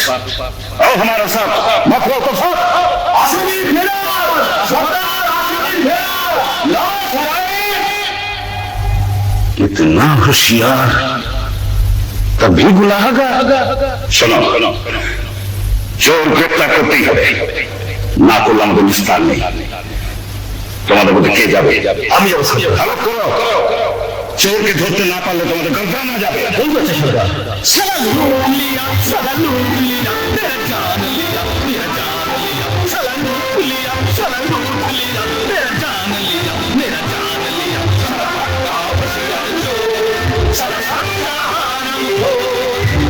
आओ हमारा साथ मत तो साथ आसमी भेड़ा सरदार आसमी भेड़ा लाओ सराय कितना होशियार तभी गुलाहगार सुनो चोर ग्रेप्तार करतेই হবে না করলে আমাদের নিস্তার নেই তোমাদের মধ্যে কে যাবে আমি যাবো ভালো করো চোরকে ধরতে না পারলে তোমাদের গর্দান না যাবে ঠিক আছে সরকার সালা লুট লিয়া সালা লুট লিয়া তেরা জান লিয়া মেরা জান লিয়া সালা লুট লিয়া সালা লুট লিয়া তেরা জান লিয়া মেরা জান লিয়া সালা পাক্কা বসিয়া जो साला साला हारम हो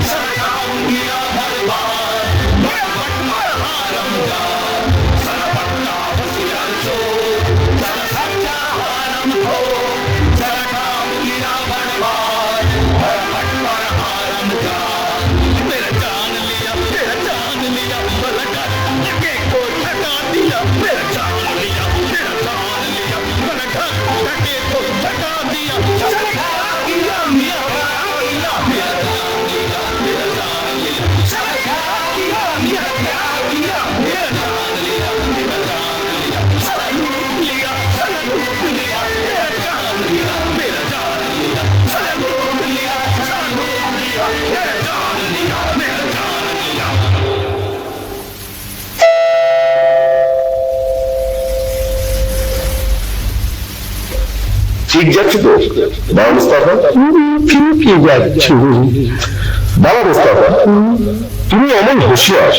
साला काम किया बर्बाद बड़ा बड़ा हारम जा साला पक्का बसिया जो साला साला हारम हो साला काम किया बर्बाद बड़ा बड़ा हारम जा मेरा जान लिया बड़ा कर के को ठगा दिया मेरा जान लिया मेरा ঠিক যাচ্ছে তো বাবা মুস্তাফা? ঠিকই যাচ্ছে। বাবা মুস্তাফা, তুমি এমন হুঁশিয়ার,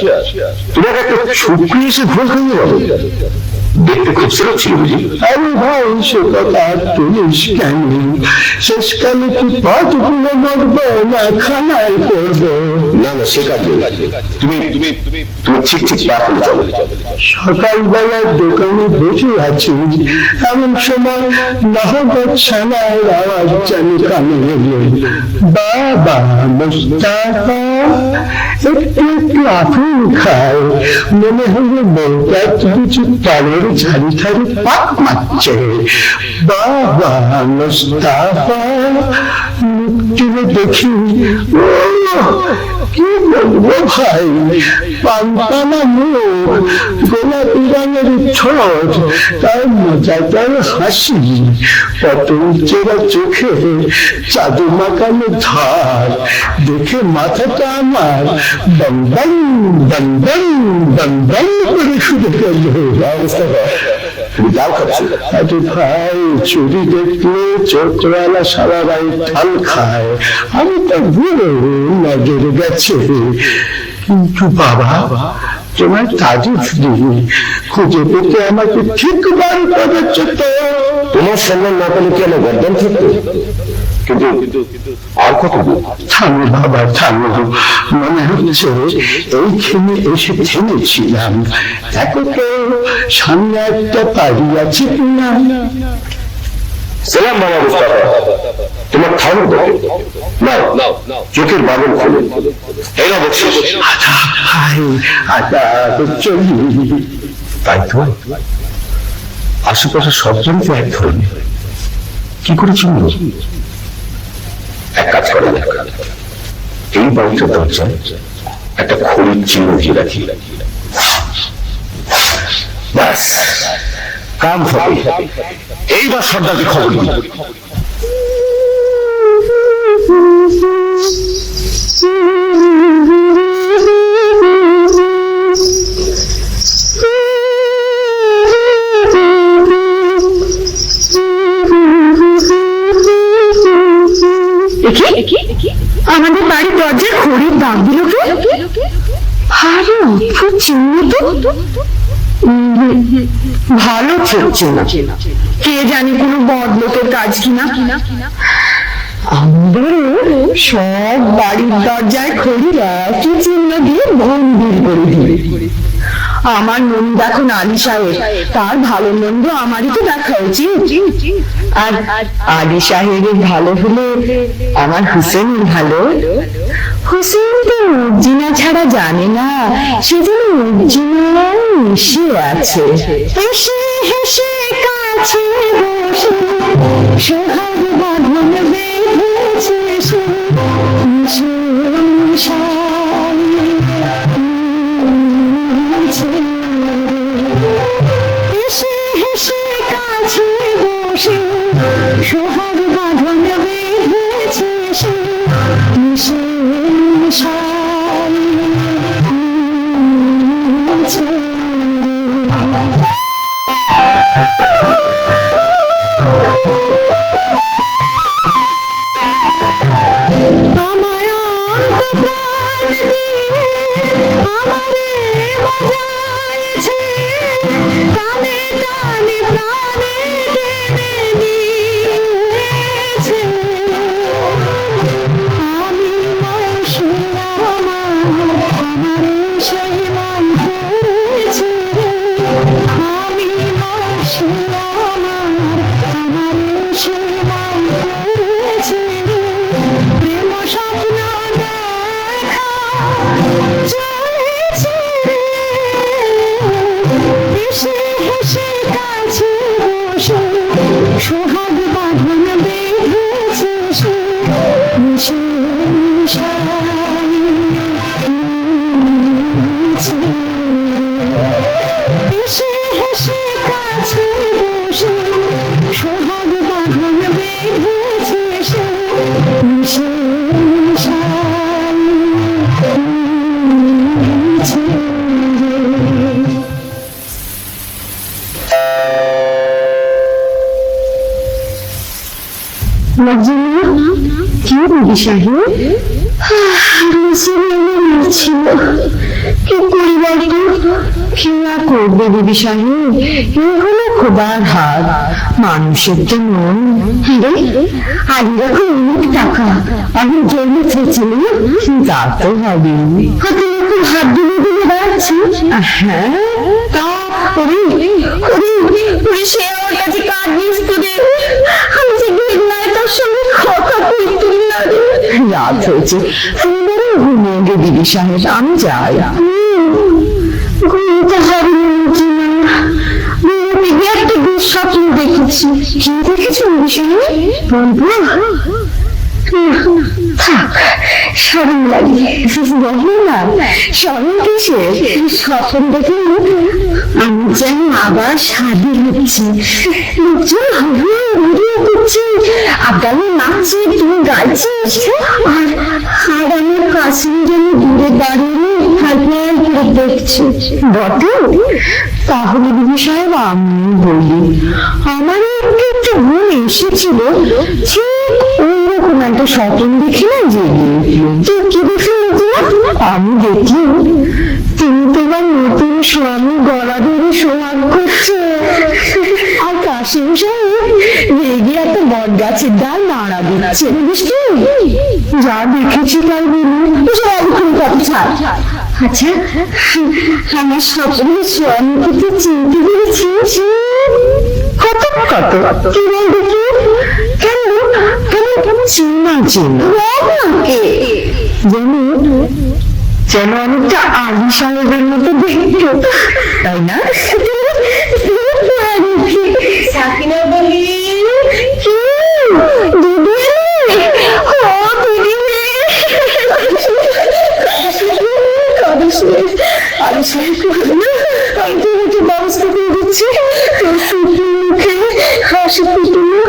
তোমাকে একটা ছুকরি এসে ভুল খাইয়ে বলো। দেখতে খুব সেরক ছিল বুঝি? আরে ভাই, সে কথা আর তুলিস কেন? শেষকালে কি পথগুলো মরবো না খানায় পড়বো? না না, সে কাজ নেই। তুমি তুমি তুমি ঠিক ঠিক পা ফেলে চলো। সকালবেলার দোকানে বসে আছি, এমন সময় নহবত ছানার আওয়াজ জানি কানে এলো। বাবা মুস্তাফা একটু একটু আফিম খায়, মনে হলো বউটা কিছু তালের ঝাড়ি ঝাড়ি পাক মারছে। বাবা মুস্তাফা মুখ তুলে দেখি, ও কি বলবো ভাই, পান্তানা মুখ, গোলাপি রঙের ঠোঁট, তার মজাদার হাসি, পটল চেরা চোখে চাঁদু মাকানো ধার, দেখে মাথাটা আমার দম দম দম দম দম দম করে শুরু করলো। তুমি যাও খাচ্ছি। আরে ভাই, চুরি দেখলে চোখওয়ালা সারা রাই ঠাল খায়, আমি তো বুড়ো, নজরে গেছে। কিন্তু বাবা, তোমার তারিফ দিই, খুঁজে পেতে আমাকে ঠিক বার করেছে তো। তোমার সম্মান না পেলে কি আমার গর্দান থাকতো? কিন্তু আর কত দূর? থামো বাবা থামো, মনে হচ্ছে এইখানে এসে থেমেছিলাম। দেখো তো সামনে একটা বাড়ি আছে কিনা। সালাম বাবা মুস্তাফা, তোমার থামো দেখে নাও, চোখের বাদল খুলে এই না বলছিস? আচ্ছা ভাই, আচ্ছা চলি। তাই তো, আশেপাশে সবজন তো এক ধরনের, কি করে চিনব? এক কাজ করা যাক, এই বাড়িটার দরজায় একটা খড়ির চিহ্ন দিয়ে রাখি। ব্যাস, কাম হবে। এইবার সর্দারকে খবর দিই। আমাদের বাড়ির দরজায় খড়ির দাগ দিল কে? আরে অদ্ভুত চিহ্ন তো। ভালো চলছে না, কে জানি কোনো বদলোকের কাজ কিনা। আমাদেরও সব বাড়ির দরজায় খড়ির একই চিহ্ন দিয়ে মন্দির করে দিবে। আমার নন্দ এখন আলী সাহেব, তার ভালো মন্দ আমারই তো দেখা উচিত। আর আলী সাহেবের ভালো হলে আমার হুসেন ভালো। হুসেন তো উজ্জিনা ছাড়া জানে না, সেজন্য উজ্জিনা মিশে আছে। হেসে হেসে কাছে বসে সোহাগ বাঁধন বেঁধেছে সে, মিশে মিশাই হেসে হেসে কাছে বসে সোহাগ বাঁধন বেঁধেছে সে, মিশে মিশাই আমায় অন্তপ্রাণ দিয়ে আমারে বাজাইছে, টানে টানে প্রাণে টেনে নিয়েছে। আমি মশলা আমারে সেই মান করেছে, আমি মশলা আমারে সেই মান কি বিবি সাহেব? ছিল কি পরিবার কি আর করবে বিবি সাহেব? এই হলো খোদার হাত, মানুষের তো মন। আগে যখন অনেক টাকা আমি জমি থেছিল, তা তো হবে হাতে এখন হাত দিলে দিলে বেড়াচ্ছি। হ্যাঁ তা সে আমার কাছে কাজ মিস্ত্রি, আমি যে গেলায় তার সঙ্গে কথা বলতুম না। রাত হয়েছে, তুমি বরং ঘুমিয়ে গে দিদি সাহেব, আমি যাই। ঘুমতে হবে না, একটা দুঃস্বপ্ন দেখেছি। কি দেখেছো দিদি সাহেব? বলবো? থাক, সরম লাগে। বলো না, সরম কিসের? স্বপ্ন দেখে আমি যেন আবার স্বাধীন হচ্ছি, লোকজন হবে ভিডিও করছে, আগামী নাচছে, তুমি গাইছিস, আর আমার কাছে যেন দূরে দাঁড়িয়ে হালকাল করে দেখছি। বটে? তাহলে দিদি সাহেব আমি বলি, আমার একটু ঘুম এসেছিল, ঠিক ওইরকম একটা স্বপ্ন দেখি না জেগে তুই কি দেখে? আমি দেখি তুমি তোমার নতুন স্বামী গলা ধরে সোহাগ করছে, আর কাশিম সাহেব রেগে একটা বট গাছের ডাল নাড়া দিচ্ছে। বুঝলি? যা দেখেছি তাই বলুন, কথা। আচ্ছা, আমার স্বপ্নের স্বামীকে তো চিনতে পেরেছিস? কত কত কি বল দেখি? কেন চিনা কে? যেন অনেকটা আলী সাহেবের মতো দেখতে, তাই না? সাকিনা বলি, কি দিদি? ও দিদি, আলী সাহেবকে বলে না, আমি তোমাকে ব্যবস্থা করে দিচ্ছি। তোর সুখী মুখে হাসি ফুটলো।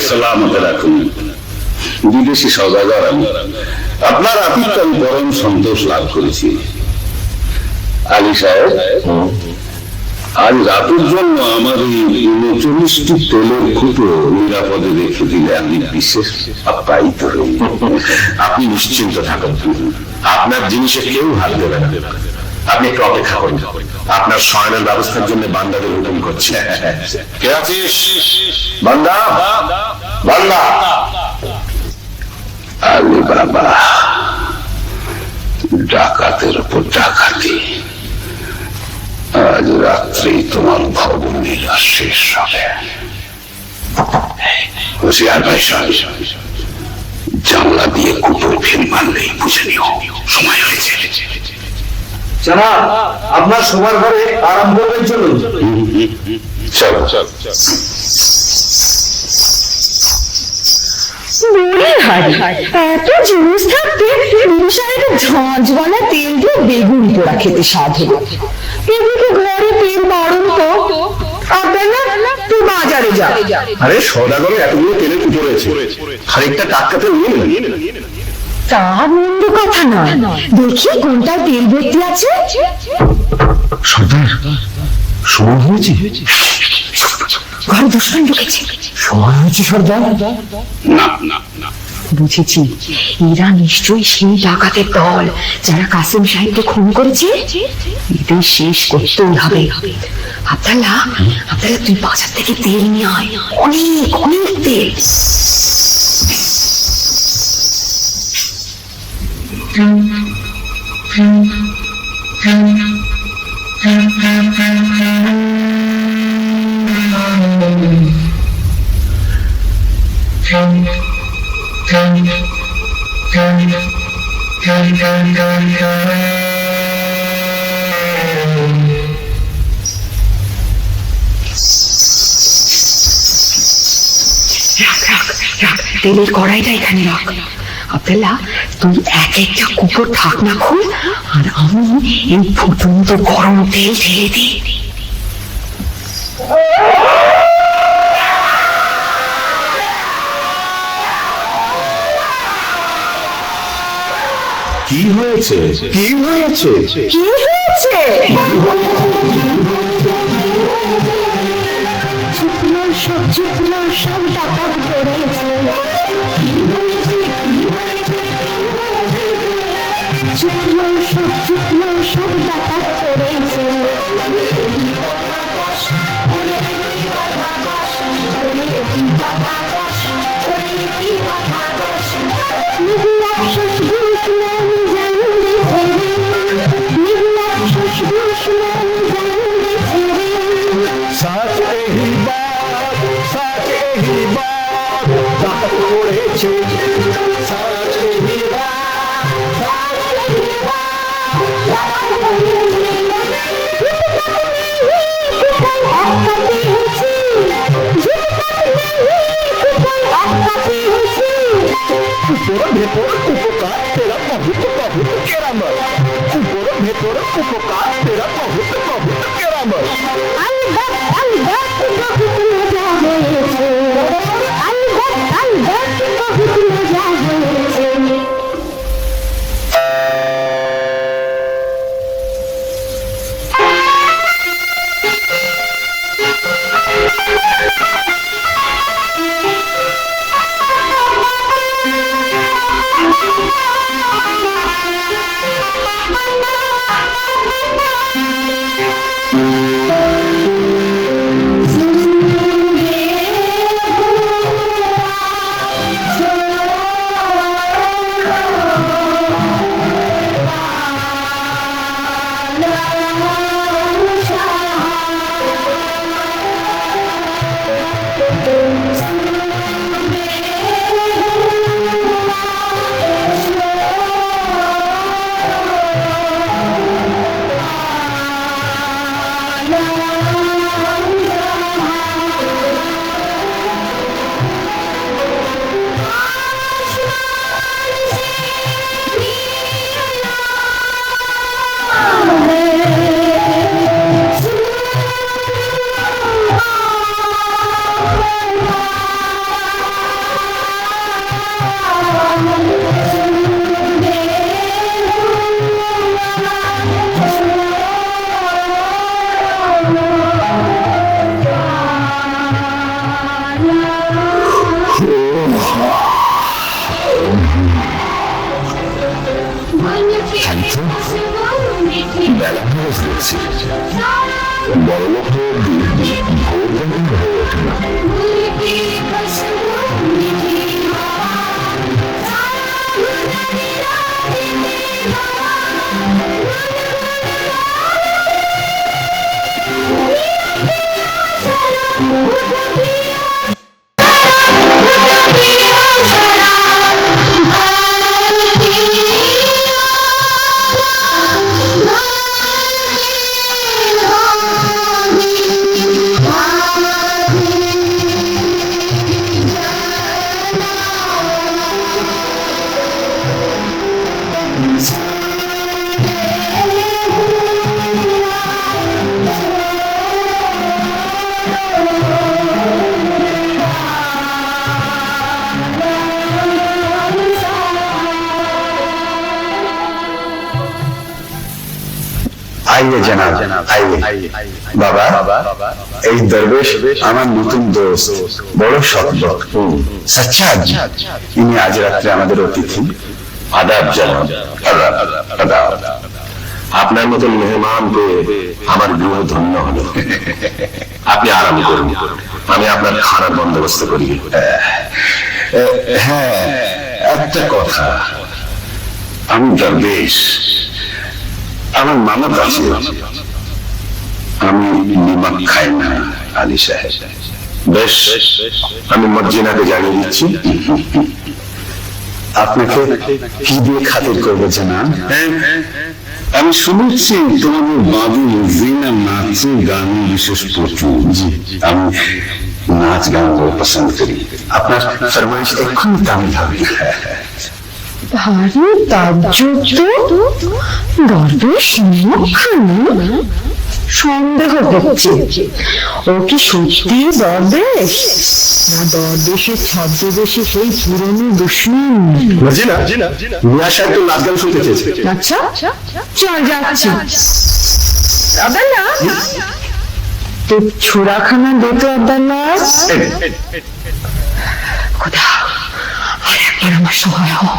সালামতে রাখুন। বিদেশি সওদাগর আমি, আপনার আতিথ্যে আমি পরম সন্তোষ লাভ করেছি। আলী সাহেব, আজ রাতের জন্য আমার এই 39টি তেলের খুঁটো নিরাপদে রেখে দিলে আমি বিশেষ আপ্যায়িত হই। আপনি নিশ্চিন্ত থাকুন, আপনার জিনিসে কেউ হাত দেবে না। আপনি একটু অপেক্ষা করুন, আপনার শয়নের ব্যবস্থার জন্য বান্দাদের হুকুম করছি। কে আছিস? বান্দা, বান্দা। আলী বাবা, ডাকাতের উপর ডাকাতি। আজ রাত্রেই তোমার ভবনীলা শেষ হবে। হুঁশিয়ার ভাই সাহেব, জানলা দিয়ে কুকুর ফির মারলেই বুঝে নিও সময় হয়েছে। জানাব, আপনার শোবার ঘরে আরাম করবেন, চলুন। চলো চলো। এত জিনিস থাকতে ঝাঁঝওয়ালা তেল দিয়ে বেগুন পোড়া খেতে সাধে। এদিকে ঘরে তেল বাড়ন তো তুই বাজারে যা। আরে সদাগরে এতগুলো তেলের কুটো রয়েছে, খানিকটা টাটকা তেল নিয়ে নেন। তা মন্দ কথা নয়, দেখি কোনটা তেল ভর্তি আছে। সর্দার, সময় হয়েছে। ঘরে দুশ্মন ঢুকেছে। সময় হয়েছে সর্দার। না না না, বুঝেছি, এরা নিশ্চয়ই সেই ডাকাতের দল যারা কাসিম সাহেবকে খুন করেছে। এদের শেষ করতেই হবে। আব্দুল্লাহ, তুই বাজার থেকে তেল নিয়ে আয়, অনেক অনেক তেল। তেলের কড়াইটা এখানে রাখ। আব্দুল্লাহ, তুই এক একটা কুকুর ঢাকনা খুল, আর আমি এই ফুটন্ত গরম তেল ঢেলে দিই। কি হয়েছে? কি হয়েছে? কি হয়েছে? সব ডাকাত ধরেছে। সব ডাকাত ধরেছে। सच यही बात डाकत করেছে। सच यही উপর ভেতর উপকার তেরা বহুত বহুত কেরামত। উপর ভেতর উপকার তেরা বহুত বহুত কেরামত। বেলা হয়ে গেছে, বড় লোক তো ভোর হয়ে ওঠে না। आइए जनाब आइए बाबा এই দরবেশ আমার নতুন দোস্ত বড় সৎলোক সচ্চাদ ইনি আজ রাত্রে আমাদের অতিথি আদাব জানাব আদাব আপনার মতন মেহমান পেয়ে আমার গৃহ ধন্য হলো আপনি আরাম করুন আমি আপনার খানার বন্দোবস্ত করি হ্যাঁ একটা কথা আমি দরবেশ আমার মামা কাছে আমি নিমক খাই না আলী সাহেব বেশ আমি মর্জিনাকে জানিয়ে দিচ্ছি আপনাকে কি দিয়ে খাতির করবো জানান আমি শুনেছি তোমাদের বাবু জিনা নাচে গানে বিশেষ প্রচুর জি আমি নাচ গান পছন্দ করি আপনার ফরমাইশ এক্ষুনি তামিল হবে ভারী তাজ্জব তো, দরবেশ নিমক খানা? সন্দেহ হচ্ছে ও কি সত্যি দরবেশ, না দরবেশের ছদ্মবেশে সেই পুরনো দুশ্মন? মর্জিনা মিয়া সাহেব তো নাচ গান শুনতে চেয়েছে আচ্ছা চল যাচ্ছি। আব্দুল্লাহ তো ছোড়াখানা দেখো আব্দুল্লাহ, খোদা আর একবার আমার সহায় হও।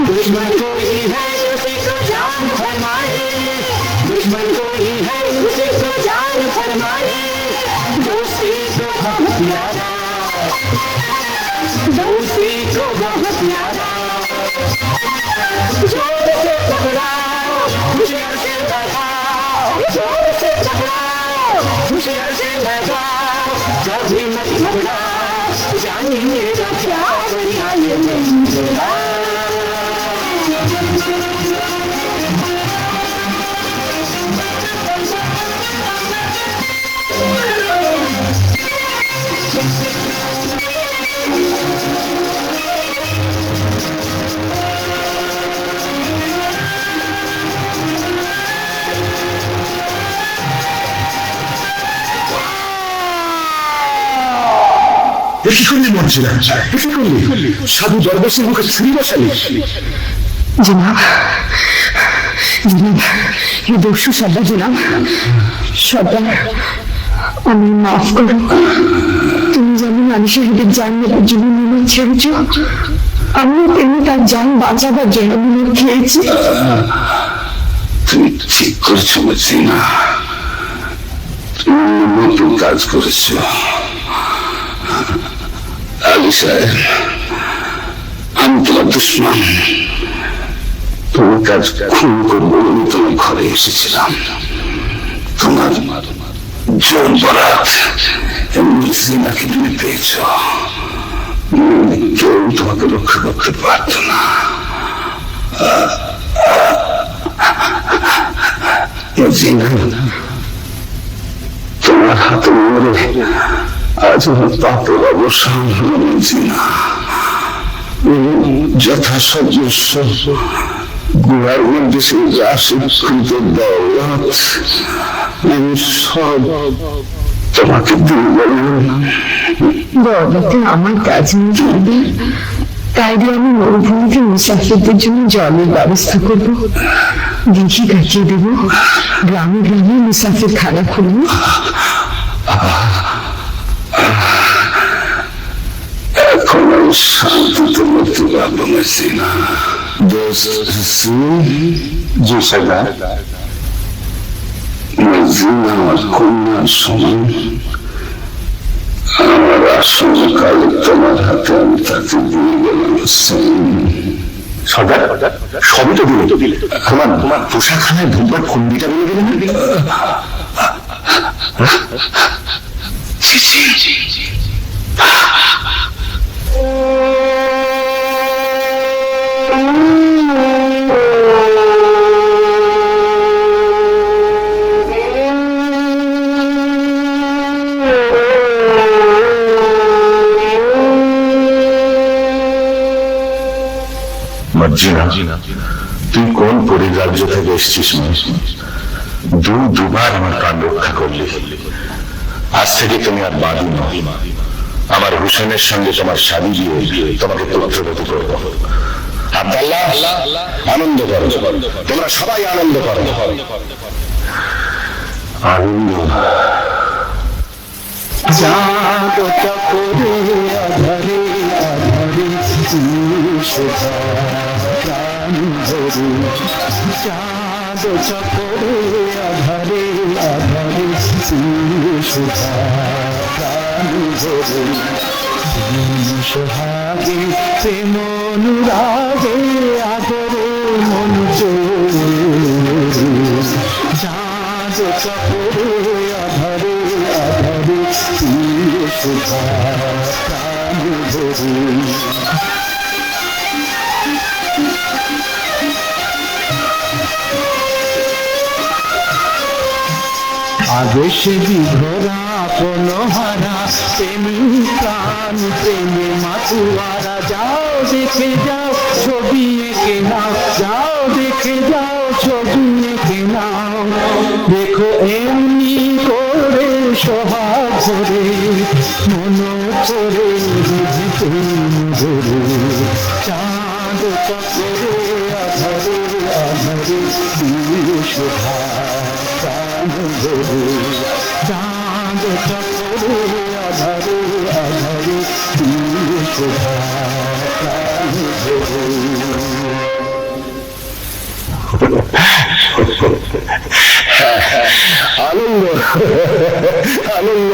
दुश्मन कोई है उसी को जान फरमाए, दुश्मन कोई है उसी को जान फरमाए, दोस्ती को बहुत प्यारा, दोस्ती को बहुत प्यारा, जोर से पकड़ाओ होशियार से लगाओ, जोर से पकड़ाओ होशियार से लगाओ, कभी मत घबराओ जानिए मेरा प्यार ये मेरा কি করলি মর্জিনা, কি করলি? সাধু দরবেশের মুখে ছুরি বসালি? জনাব এই দস্যু সর্দার জনাব, সর্দার আমি মাফ করো। তুমি যেমন আলী সাহেবের জান নেবার জন্য নিমক ছেড়েছ, আমিও তেমনি তার জান বাঁচাবার জন্য নিমক খেয়েছি। তুমি ঠিক করেছো মর্জিনা, তুমি নতুন কাজ করেছো। আলী সাহেব আমি তোমার দুশ্মন, তোমার কাজ খুন করবো আমি তোমার ঘরে এসেছিলাম, তোমার জোর বরাত মর্জিনাকে তুমি পেয়েছ, কেউ তোমাকে রক্ষা করতে পারত না। মর্জিনা তোমার হাতে মরে আজ আমার পাপের অবসান হল মর্জিনা। যথাসাধ্য গুহার মধ্যে সেই রাশিকৃত দৌলত আমি সব তোমাকে দিয়ে বললাম। দৌলতে আমার কাজ নেই, তাই দিয়ে আমি মরুভূমিতে মুসাফিরদের জন্য জলের ব্যবস্থা করবো, দিঘি কাটিয়ে দেবো, গ্রামে গ্রামে মুসাফির খানা খুলবো। এখন শান্তিতে মরতে পারবো না সিনা। জি সরকার, আমার কন্যার সমান আমার আসন্ন কালে তোমার হাতে আমি তাকে দিয়ে গেলাম। সর্দার, সবই তো দিলে। তোমার পোশাকখানায় ঢুকবার খন্ডিটা বলে গেলে না? মর্জিনা, তুই কোন পরিরাজ্য থেকে এসছিস? দুবার আমার প্রাণ রক্ষা করলি। আজ থেকে তুমি আর বাদী নও। আমার হুসেনের সঙ্গে তোমার শাদী দিয়ে তোমাকে পুত্রবতী করবো। আব্দাল্লাহ, আনন্দ করো, তোমরা সবাই আনন্দ করো। আনন্দ চাঁদ চকরে আধারে আধারে সুধা প্রাণ ধরে, চাঁদ চকরে আধারে আধারে সুধা প্রাণ ধরে, সোহাগে প্রেম অনুরাগে আদরে মন চোরে, চাঁদ চকরে আধারে আধারে সুধা প্রাণ ধরে। আবেশ বিঘোরা কোনহারা প্রেমী প্রাণ প্রেমে মাতুয়ারা, যাও দেখে যাও ছবি এঁকে নাও, যাও দেখে যাও ছবি এঁকে নাও, দেখো এমনি করে সোহাগ ধরে মন করে ধরে, চাঁদ চকরে আধারে আধারে শোভা প্রাণ ধরে, চাঁদ চকরে আধারে আধারে শোভা প্রাণ ধরে। আনন্দ আনন্দ।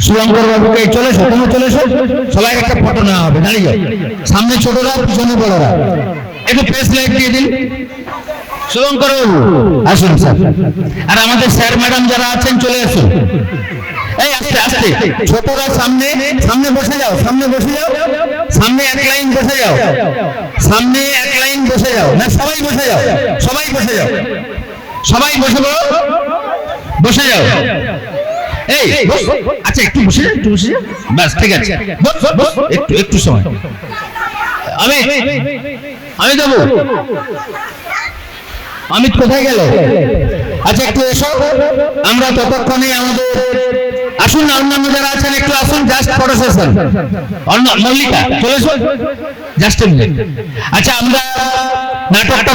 শুভঙ্কর বাবুকে চলেছো, তুমি চলেছো, সবাই একটা ফটো নেওয়া হবে, দাঁড়িয়ে যাও, সামনে ছোটরা পিছনে বড়রা, একটু প্রেস লাইট দিয়ে দিন। শুভঙ্কর বাবু আসুন স্যার, আর আমাদের স্যার ম্যাডাম যারা আছেন চলে আসুন। এই আস্তে আস্তে, ছোটরা সামনে, সামনে বসে যাও, সামনে বসে যাও, সামনে এক লাইন বসে যাও, সামনে এক লাইন বসে যাও, না সবাই বসে যাও, সবাই বসে যাও, সবাই বসে যাও, বসে যাও। এই বস, আচ্ছা একটু বসে যাও, একটু বসে যাও, ব্যাস ঠিক আছে, বস বস, একটু একটু সময়। আমি দেবো। অমিত কোথায় গেল? আচ্ছা একটু এসো, আমরা ততক্ষণে আমাদের আসুন না, অন্যান্য যারা আছেন একটু আসুন, জাস্ট ফটো সেশন। মল্লিকা চলে এসো, জাস্ট। আচ্ছা আমরা নাটকটা